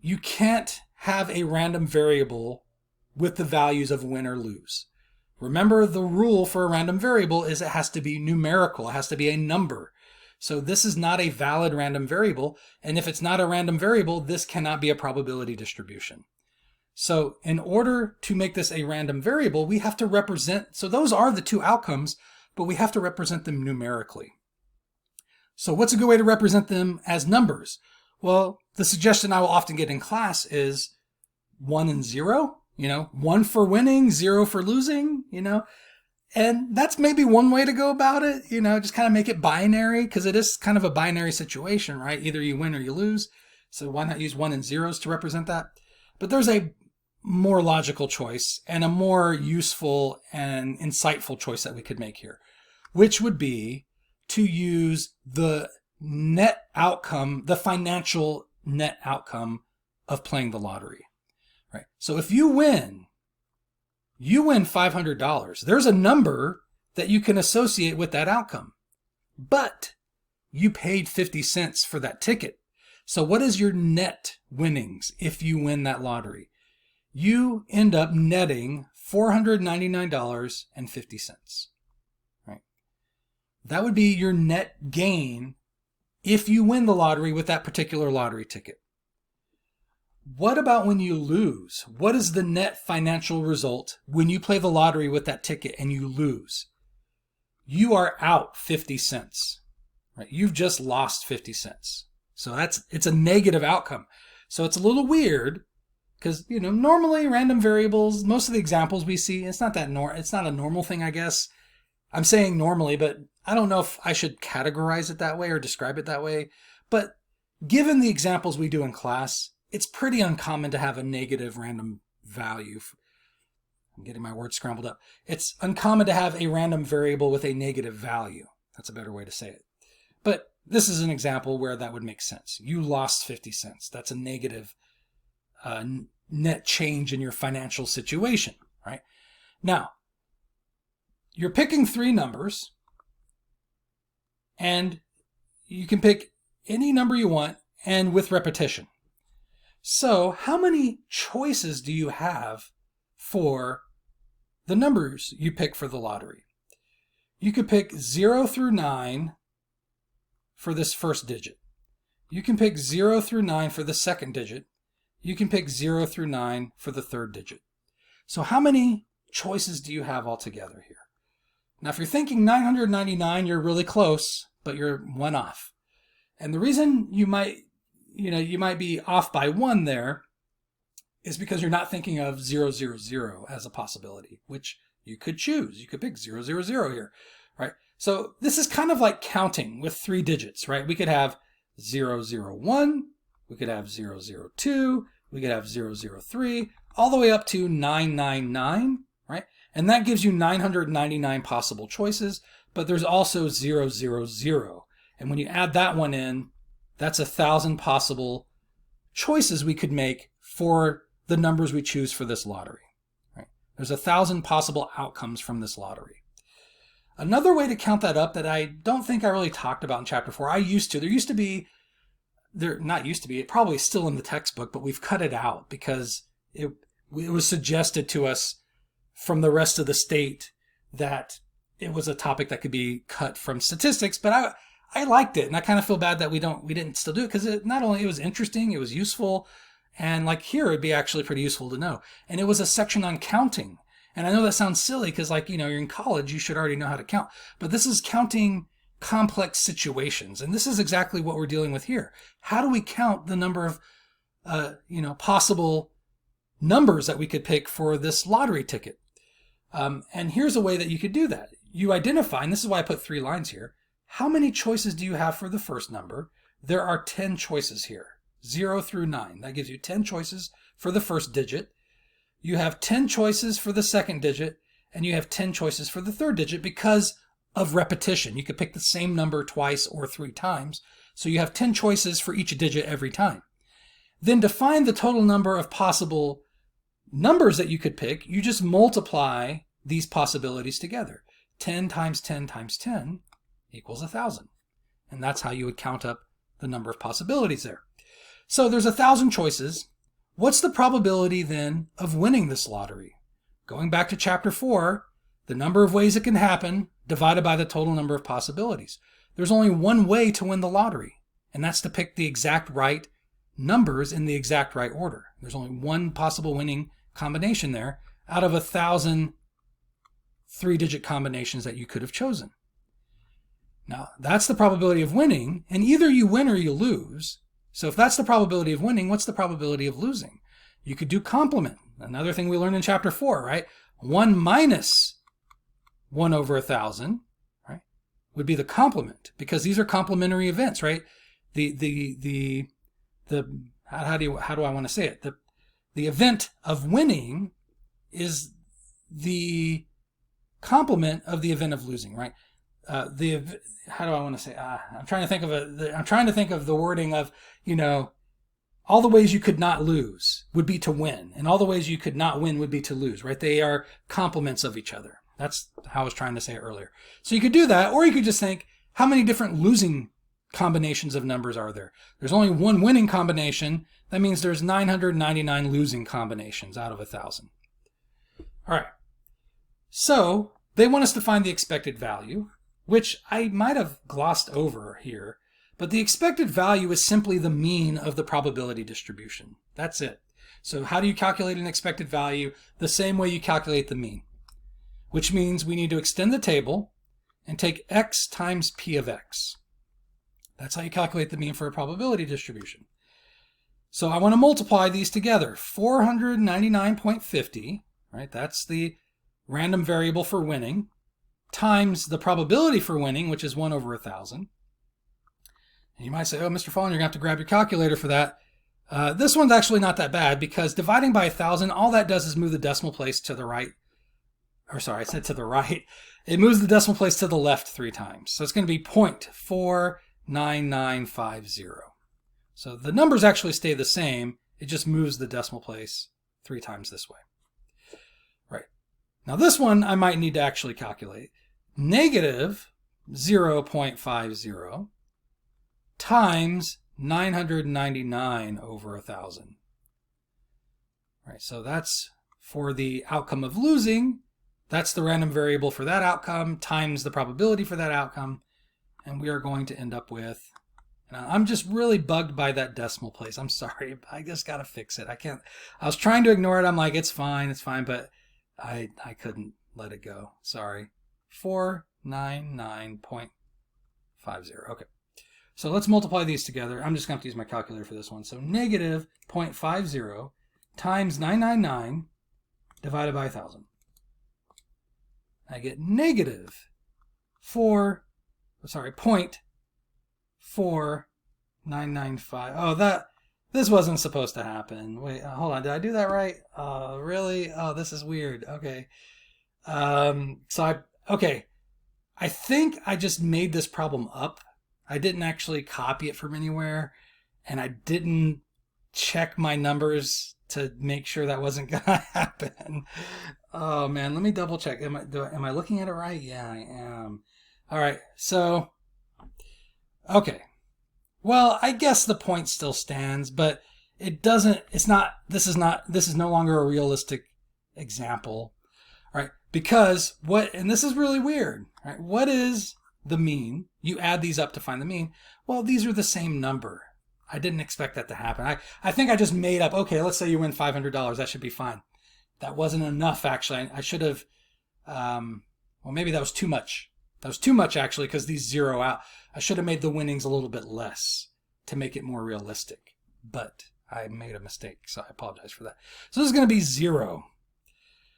You can't have a random variable with the values of win or lose. Remember, the rule for a random variable is it has to be numerical. It has to be a number. So this is not a valid random variable. And if it's not a random variable, this cannot be a probability distribution. So in order to make this a random variable, we have to represent, so those are the 2 outcomes, but we have to represent them numerically. So what's a good way to represent them as numbers? Well, the suggestion I will often get in class is 1 and 0, 1 for winning, 0 for losing, and that's maybe one way to go about it, just kind of make it binary, because it is kind of a binary situation, right? Either you win or you lose. So why not use 1 and 0s to represent that? But there's a more logical choice and a more useful and insightful choice that we could make here, which would be to use the net outcome, the financial net outcome of playing the lottery, right? So if you win $500. There's a number that you can associate with that outcome, but you paid 50 cents for that ticket. So what is your net winnings if you win that lottery? You end up netting $499.50, right? That would be your net gain if you win the lottery with that particular lottery ticket. What about when you lose? What is the net financial result when you play the lottery with that ticket and you lose? You are out 50 cents, right? You've just lost 50 cents. So it's a negative outcome. So it's a little weird because, normally random variables, most of the examples we see, it's not a normal thing, I guess. I'm saying normally, but I don't know if I should categorize it that way or describe it that way. But given the examples we do in class, it's pretty uncommon to have a negative random value. I'm getting my words scrambled up. It's uncommon to have a random variable with a negative value. That's a better way to say it. But this is an example where that would make sense. You lost 50 cents. That's a negative net change in your financial situation, right? Now, you're picking 3 numbers, and you can pick any number you want and with repetition. So how many choices do you have for the numbers you pick for the lottery? You could pick 0 through 9 for this first digit. You can pick 0 through 9 for the second digit. You can pick 0 through 9 for the third digit. So how many choices do you have altogether here? Now, if you're thinking 999, you're really close, but you're 1 off. And the reason you might be off by 1 there is because you're not thinking of 000 as a possibility, which you could choose. You could pick 000 here, right? So this is kind of like counting with 3 digits, right? We could have 001, we could have 002, we could have 003, all the way up to 999, right? And that gives you 999 possible choices, but there's also 0, 0, 0. And when you add that one in, that's 1,000 possible choices we could make for the numbers we choose for this lottery. Right? There's 1,000 possible outcomes from this lottery. Another way to count that up that I don't think I really talked about in chapter 4, it probably is still in the textbook, but we've cut it out because it was suggested to us from the rest of the state that it was a topic that could be cut from statistics, but I liked it, and I kind of feel bad that we didn't still do it, because it was interesting, it was useful, and like here it'd be actually pretty useful to know. And it was a section on counting. And I know that sounds silly because, like, you're in college, you should already know how to count. But this is counting complex situations. And this is exactly what we're dealing with here. How do we count the number of, possible numbers that we could pick for this lottery ticket? And here's a way that you could do that. You identify, and this is why I put 3 lines here. How many choices do you have for the first number? There are 10 choices here, 0 through 9. That gives you 10 choices for the first digit. You have 10 choices for the second digit, and you have 10 choices for the third digit because of repetition. You could pick the same number twice or 3 times, so you have 10 choices for each digit every time. Then to find the total number of possible numbers that you could pick, you just multiply these possibilities together. 10 times 10 times 10 equals 1,000. And that's how you would count up the number of possibilities there. So there's 1,000 choices. What's the probability then of winning this lottery? Going back to chapter 4, the number of ways it can happen divided by the total number of possibilities. There's only one way to win the lottery, and that's to pick the exact right numbers in the exact right order. There's only one possible winning combination there out of 1,000 3-digit combinations that you could have chosen. Now, that's the probability of winning, and either you win or you lose. So if that's the probability of winning, what's the probability of losing? You could do complement. Another thing we learned in chapter 4, right? 1 minus 1 over 1,000, right, would be the complement, because these are complementary events, right? How do I want to say it? The event of winning is the complement of the event of losing, right? How do I want to say? I'm trying to think of the wording of, all the ways you could not lose would be to win, and all the ways you could not win would be to lose, right? They are complements of each other. That's how I was trying to say it earlier. So you could do that, or you could just think, how many different losing combinations of numbers are there? There's only one winning combination. That means there's 999 losing combinations out of 1,000. All right. So they want us to find the expected value, which I might have glossed over here, but the expected value is simply the mean of the probability distribution. That's it. So how do you calculate an expected value? The same way you calculate the mean, which means we need to extend the table and take x times p of x. That's how you calculate the mean for a probability distribution. So I want to multiply these together. 499.50, right? That's the random variable for winning, times the probability for winning, which is 1 over 1,000. And you might say, oh, Mr. Fallen, you're going to have to grab your calculator for that. This one's actually not that bad, because dividing by 1,000, all that does is move the decimal place to the right. Or sorry, I said to the right. It moves the decimal place to the left 3 times. So it's going to be 0.49950. So the numbers actually stay the same. It just moves the decimal place 3 times this way. Right. Now this one I might need to actually calculate. Negative 0.50 times 999 over 1,000. Right, so that's for the outcome of losing. That's the random variable for that outcome times the probability for that outcome. And we are going to end up with, and I'm just really bugged by that decimal place. I'm sorry, I just got to fix it. I was trying to ignore it. I'm like, it's fine, but I couldn't let it go. Sorry. 499.50. Okay. So let's multiply these together. I'm just going to have to use my calculator for this one. So negative 0.50 times 999 divided by 1,000. I get negative 0.4995. Oh, this wasn't supposed to happen. Wait, hold on. Did I do that right? Really? Oh, this is weird. Okay. Okay. I think I just made this problem up. I didn't actually copy it from anywhere, and I didn't check my numbers to make sure that wasn't gonna happen. Oh man, let me double check. Am I looking at it right? Yeah, I am. All right. So, okay. Well, I guess the point still stands, but it doesn't. It's not. This is not. This is no longer a realistic example. Right? Because what, and this is really weird, right? What is the mean? You add these up to find the mean. Well, these are the same number. I didn't expect that to happen. I think I just made up, okay, let's say you win $500. That should be fine. That wasn't enough, actually. I should have, well, maybe that was too much. That was too much, actually, because these zero out. I should have made the winnings a little bit less to make it more realistic. But I made a mistake, so I apologize for that. So this is going to be 0.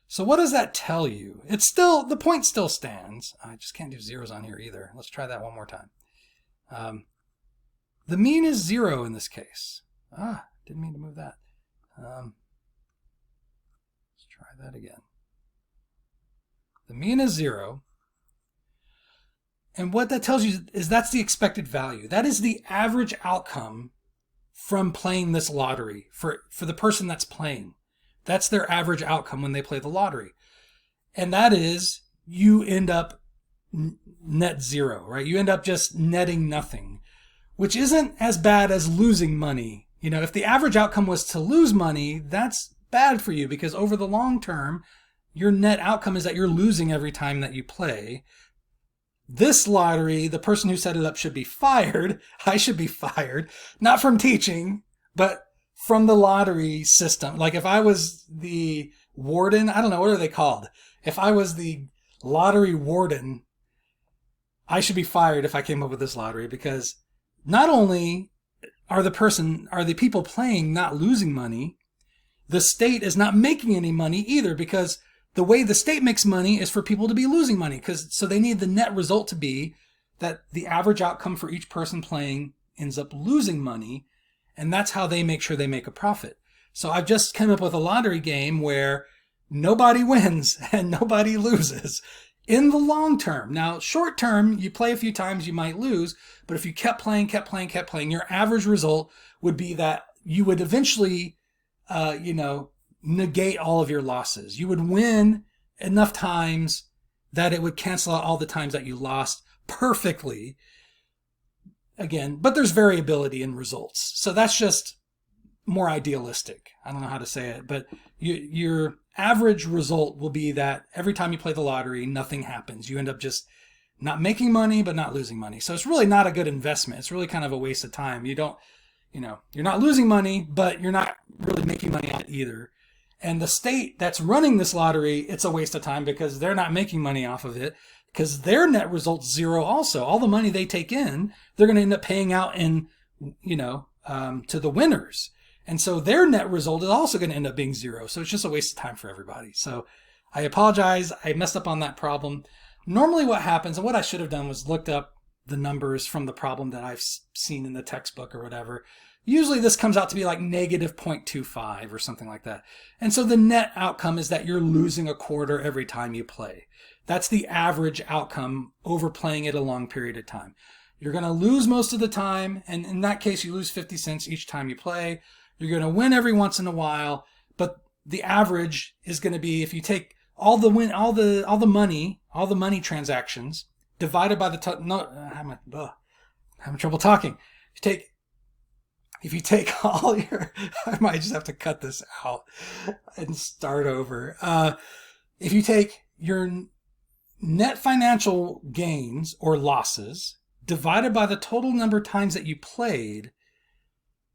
So what does that tell you? It's still, the point still stands. I just can't do zeros on here either. Let's try that one more time. The mean is 0 in this case. Didn't mean to move that. Let's try that again. The mean is 0. And what that tells you is that's the expected value. That is the average outcome from playing this lottery for the person that's playing. That's their average outcome when they play the lottery. And that is, you end up net 0, right? You end up just netting nothing, which isn't as bad as losing money. You know, if the average outcome was to lose money, that's bad for you because over the long term, your net outcome is that you're losing every time that you play. This lottery, the person who set it up should be fired. I should be fired, not from teaching, but from the lottery system. Like if I was the warden, I don't know, what are they called? If I was the lottery warden, I should be fired if I came up with this lottery, because not only are the people playing not losing money, the state is not making any money either, because the way the state makes money is for people to be losing money, so they need the net result to be that the average outcome for each person playing ends up losing money. And that's how they make sure they make a profit. So I've just come up with a lottery game where nobody wins and nobody loses in the long term. Now, short term, you play a few times, you might lose. But if you kept playing, your average result would be that you would eventually, negate all of your losses. You would win enough times that it would cancel out all the times that you lost perfectly. Again, but there's variability in results. So that's just more idealistic. I don't know how to say it, but your average result will be that every time you play the lottery, nothing happens. You end up just not making money, but not losing money. So it's really not a good investment. It's really kind of a waste of time. You're not losing money, but you're not really making money on it either. And the state that's running this lottery, it's a waste of time because they're not making money off of it, because their net result's 0 also. All the money they take in, they're going to end up paying out to the winners. And so their net result is also going to end up being 0. So it's just a waste of time for everybody. So I apologize. I messed up on that problem. Normally what happens, and what I should have done was looked up the numbers from the problem that I've seen in the textbook or whatever. Usually this comes out to be like negative 0.25 or something like that. And so the net outcome is that you're losing a quarter every time you play. That's the average outcome over playing it a long period of time. You're going to lose most of the time, and in that case, you lose 50 cents each time you play. You're going to win every once in a while, but the average is going to be, if you take all the money transactions divided by I'm having trouble talking. If you take all your, I might just have to cut this out and start over. If you take your net financial gains or losses divided by the total number of times that you played,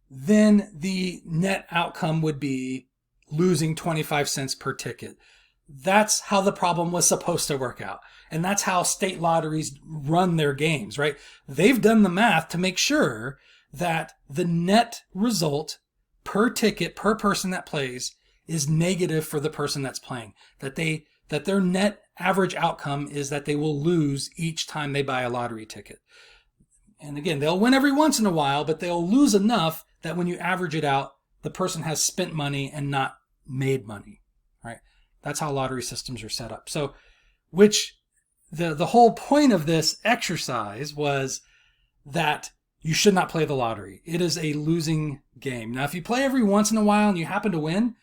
then the net outcome would be losing 25 cents per ticket. That's how the problem was supposed to work out. And that's how state lotteries run their games, right? They've done the math to make sure that the net result per ticket, per person that plays, is negative for the person that's playing. That their net average outcome is that they will lose each time they buy a lottery ticket. And again, they'll win every once in a while, but they'll lose enough that when you average it out, the person has spent money and not made money, right? That's how lottery systems are set up. So, which the whole point of this exercise was that you should not play the lottery. It is a losing game. Now, if you play every once in a while and you happen to win,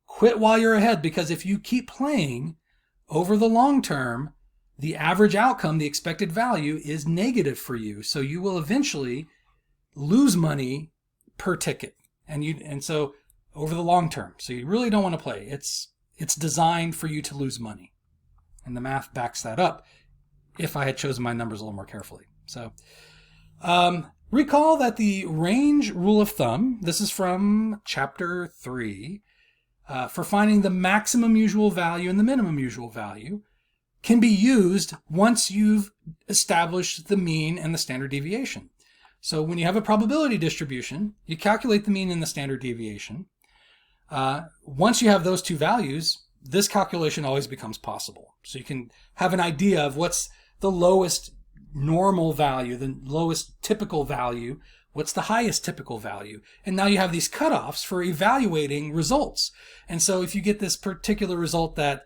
quit while you're ahead, because if you keep playing over the long term, the average outcome, the expected value, is negative for you. So you will eventually lose money per ticket. And so over the long term. So you really don't want to play. It's designed for you to lose money. And the math backs that up if I had chosen my numbers a little more carefully. So recall that the range rule of thumb, this is from chapter 3, for finding the maximum usual value and the minimum usual value, can be used once you've established the mean and the standard deviation. So when you have a probability distribution, you calculate the mean and the standard deviation. Once you have those two values, this calculation always becomes possible. So you can have an idea of what's the lowest normal value, the lowest typical value, what's the highest typical value. And now you have these cutoffs for evaluating results. And so if you get this particular result that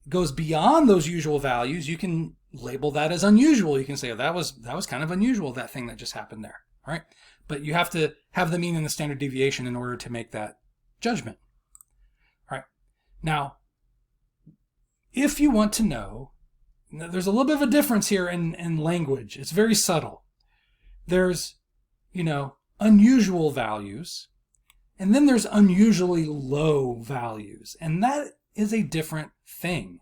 goes beyond those usual values, you can label that as unusual. You can say, oh, that was kind of unusual, that thing that just happened there. All right. But you have to have the mean and the standard deviation in order to make that judgment. All right. Now, if you want to know, there's a little bit of a difference here in language. It's very subtle. There's, unusual values, and then there's unusually low values. And that is a different thing.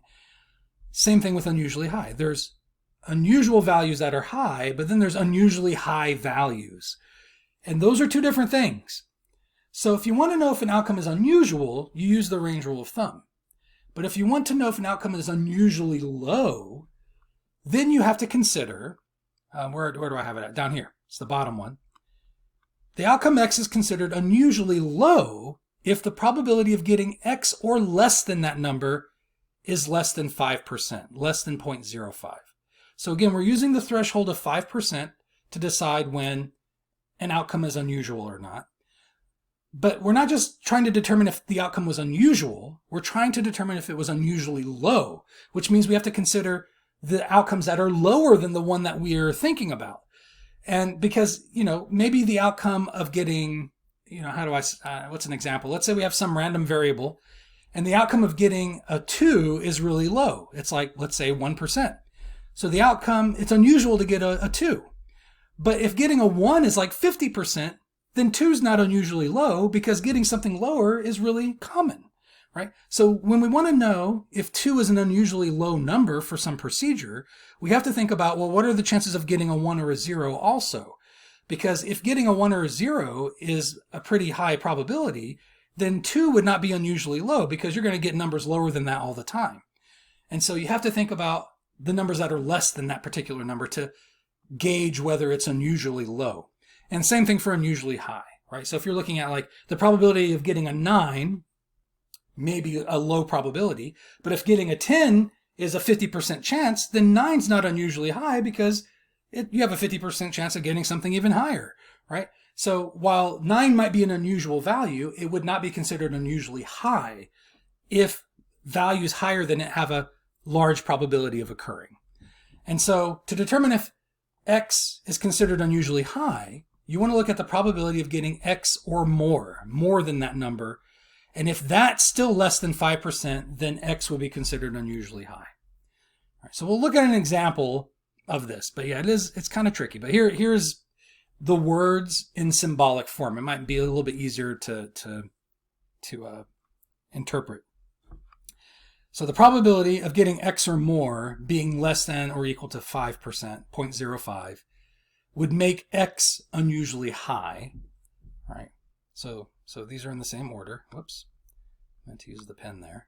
Same thing with unusually high. There's unusual values that are high, but then there's unusually high values. And those are two different things. So if you want to know if an outcome is unusual, you use the range rule of thumb. But if you want to know if an outcome is unusually low, then you have to consider, where do I have it at? Down here. It's the bottom one. The outcome X is considered unusually low if the probability of getting X or less than that number is less than 5%, less than 0.05. So again, we're using the threshold of 5% to decide when an outcome is unusual or not. But we're not just trying to determine if the outcome was unusual, we're trying to determine if it was unusually low, which means we have to consider the outcomes that are lower than the one that we are thinking about. And because, maybe the outcome of getting, what's an example? Let's say we have some random variable and the outcome of getting a 2 is really low. It's like, let's say 1%. So the outcome, it's unusual to get a 2. But if getting a 1 is like 50%, then 2 is not unusually low because getting something lower is really common, right? So when we want to know if 2 is an unusually low number for some procedure, we have to think about, well, what are the chances of getting a 1 or a 0 also? Because if getting a 1 or a 0 is a pretty high probability, then 2 would not be unusually low because you're going to get numbers lower than that all the time. And so you have to think about the numbers that are less than that particular number to gauge whether it's unusually low. And same thing for unusually high, right? So if you're looking at like the probability of getting a 9, maybe a low probability, but if getting a 10 is a 50% chance, then 9's not unusually high because you have a 50% chance of getting something even higher, right? So while 9 might be an unusual value, it would not be considered unusually high if values higher than it have a large probability of occurring. And so to determine if X is considered unusually high, you want to look at the probability of getting X or more than that number. And if that's still less than 5%, then X will be considered unusually high. All right, so we'll look at an example of this. But yeah, it's kind of tricky. But here's the words in symbolic form. It might be a little bit easier to interpret. So the probability of getting X or more being less than or equal to 5%, 0.05, would make X unusually high. All right. So these are in the same order. Whoops. I meant to use the pen there.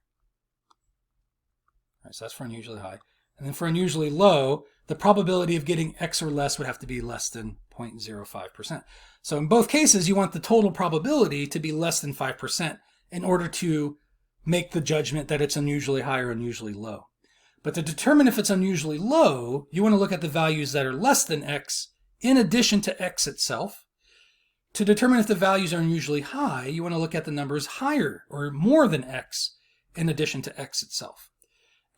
All right, so that's for unusually high. And then for unusually low, the probability of getting X or less would have to be less than 0.05%. So in both cases, you want the total probability to be less than 5% in order to make the judgment that it's unusually high or unusually low. But to determine if it's unusually low, you want to look at the values that are less than X in addition to X itself. To determine if the values are unusually high, you want to look at the numbers higher or more than X in addition to x itself.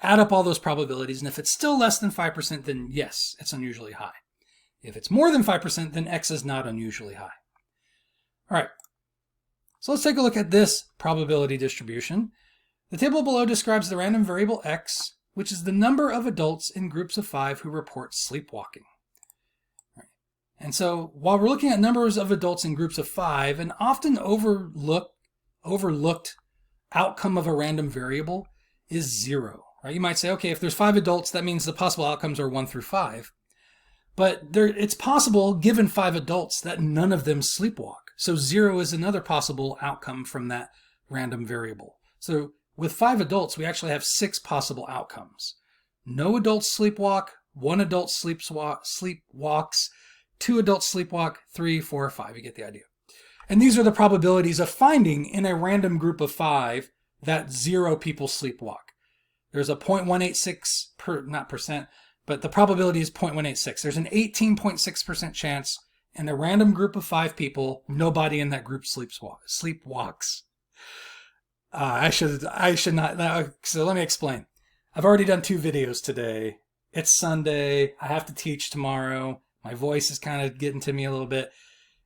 Add up all those probabilities, and if it's still less than 5%, then yes, it's unusually high. If it's more than 5%, then x is not unusually high. All right, so let's take a look at this probability distribution. The table below describes the random variable x, which is the number of adults in groups of 5 who report sleepwalking. And so while we're looking at numbers of adults in groups of 5, an often overlooked outcome of a random variable is 0. Right? You might say, okay, if there's 5 adults, that means the possible outcomes are 1 through 5. But it's possible, given 5 adults, that none of them sleepwalk. So 0 is another possible outcome from that random variable. So with 5 adults, we actually have 6 possible outcomes. No adults sleepwalk, 1 adult sleepwalks, 2 adults sleepwalk, 3, 4, 5. You get the idea. And these are the probabilities of finding in a random group of 5 that 0 people sleepwalk. There's a 0.186 not percent, but the probability is 0.186. There's an 18.6% chance in a random group of 5 people, nobody in that group sleepwalks. I should not. So let me explain. I've already done 2 videos today. It's Sunday. I have to teach tomorrow. My voice is kind of getting to me a little bit,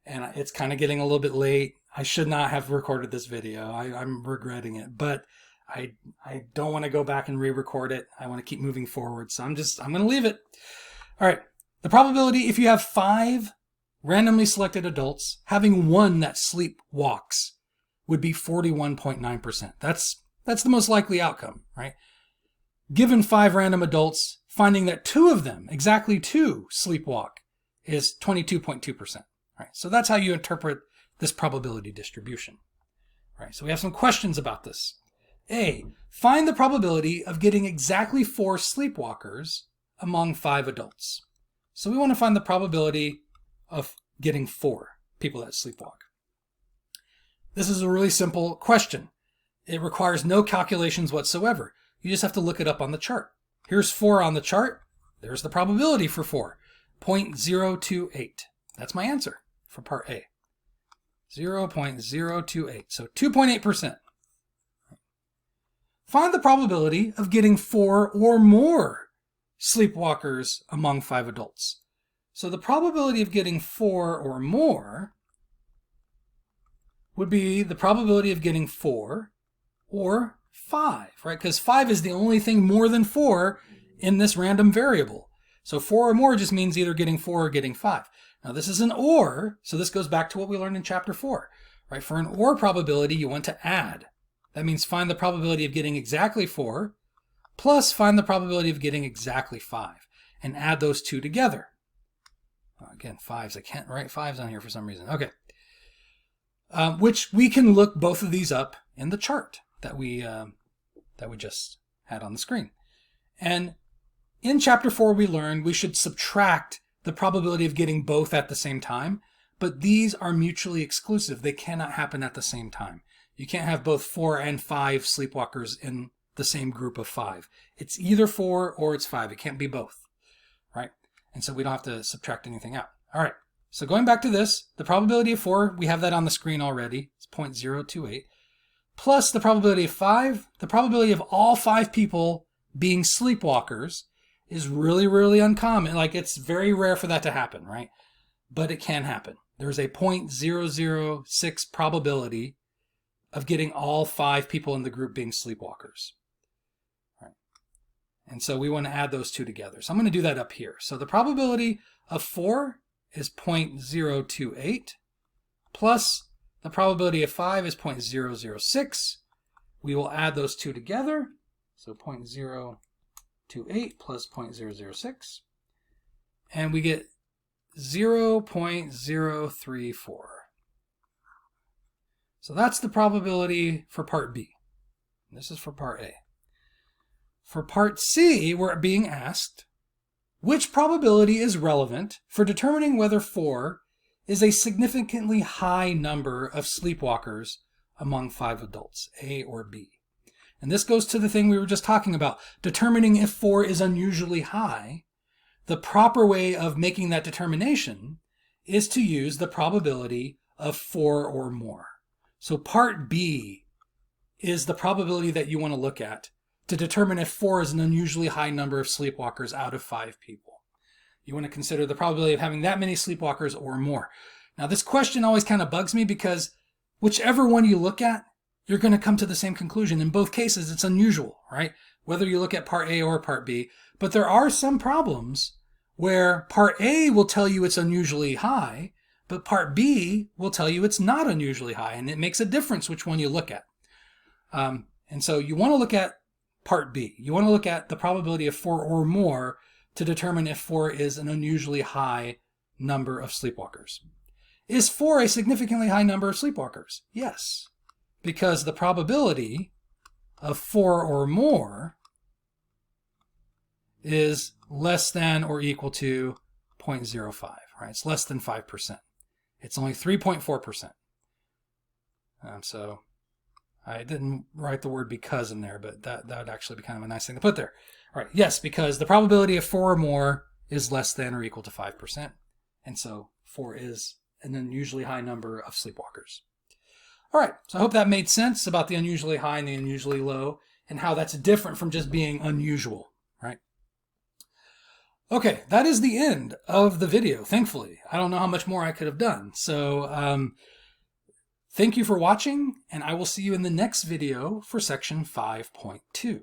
and it's kind of getting a little bit late. I should not have recorded this video. I'm regretting it, but I don't want to go back and re-record it. I want to keep moving forward, so I'm going to leave it. All right. The probability, if you have 5 randomly selected adults, having 1 that sleepwalks would be 41.9%. That's the most likely outcome, right? Given 5 random adults, finding that 2 of them, exactly 2, sleepwalk is 22.2%. Right? So that's how you interpret this probability distribution. Right? So we have some questions about this. A, find the probability of getting exactly 4 sleepwalkers among 5 adults. So we want to find the probability of getting 4 people that sleepwalk. This is a really simple question. It requires no calculations whatsoever. You just have to look it up on the chart. Here's 4 on the chart. There's the probability for 4, 0.028. That's my answer for part A. 0.028, so 2.8%. Find the probability of getting 4 or more sleepwalkers among 5 adults. So the probability of getting 4 or more would be the probability of getting 4 or 5, right? Because 5 is the only thing more than 4 in this random variable. So 4 or more just means either getting 4 or getting 5. Now this is an OR, so this goes back to what we learned in chapter 4, right? For an OR probability, you want to add. That means find the probability of getting exactly 4 plus find the probability of getting exactly 5 and add those 2 together. Again, 5s. I can't write 5s on here for some reason. Okay. Which we can look both of these up in the chart that we just had on the screen. And in chapter 4, we learned we should subtract the probability of getting both at the same time, but these are mutually exclusive. They cannot happen at the same time. You can't have both 4 and 5 sleepwalkers in the same group of 5. It's either 4 or it's 5. It can't be both, right? And so we don't have to subtract anything out. All right. So going back to this, the probability of 4, we have that on the screen already. It's 0.028. Plus the probability of 5, the probability of all 5 people being sleepwalkers is really, really uncommon. Like, it's very rare for that to happen, right? But it can happen. There's a 0.006 probability of getting all 5 people in the group being sleepwalkers. Right. And so we want to add those 2 together. So I'm going to do that up here. So the probability of 4 is 0.028 plus the probability of 5 is 0.006. We will add those 2 together. So 0.028 plus 0.006. And we get 0.034. So that's the probability for part B. This is for part A. For part C, we're being asked, which probability is relevant for determining whether 4 is a significantly high number of sleepwalkers among 5 adults, A or B? And this goes to the thing we were just talking about, determining if 4 is unusually high. The proper way of making that determination is to use the probability of 4 or more. So part B is the probability that you want to look at to determine if 4 is an unusually high number of sleepwalkers out of 5 people. You want to consider the probability of having that many sleepwalkers or more. Now, this question always kind of bugs me because whichever one you look at, you're going to come to the same conclusion. In both cases, it's unusual, right? Whether you look at part A or part B. But there are some problems where part A will tell you it's unusually high, but part B will tell you it's not unusually high, and it makes a difference which one you look at. And so you want to look at part B. You want to look at the probability of 4 or more to determine if 4 is an unusually high number of sleepwalkers. Is 4 a significantly high number of sleepwalkers? Yes, because the probability of 4 or more is less than or equal to 0.05, right? It's less than 5%. It's only 3.4%. So I didn't write the word because in there, but that would actually be kind of a nice thing to put there. All right, yes, because the probability of 4 or more is less than or equal to 5%. And so 4 is an unusually high number of sleepwalkers. All right, so I hope that made sense about the unusually high and the unusually low and how that's different from just being unusual, right? Okay, that is the end of the video, thankfully. I don't know how much more I could have done. So thank you for watching, and I will see you in the next video for section 5.2.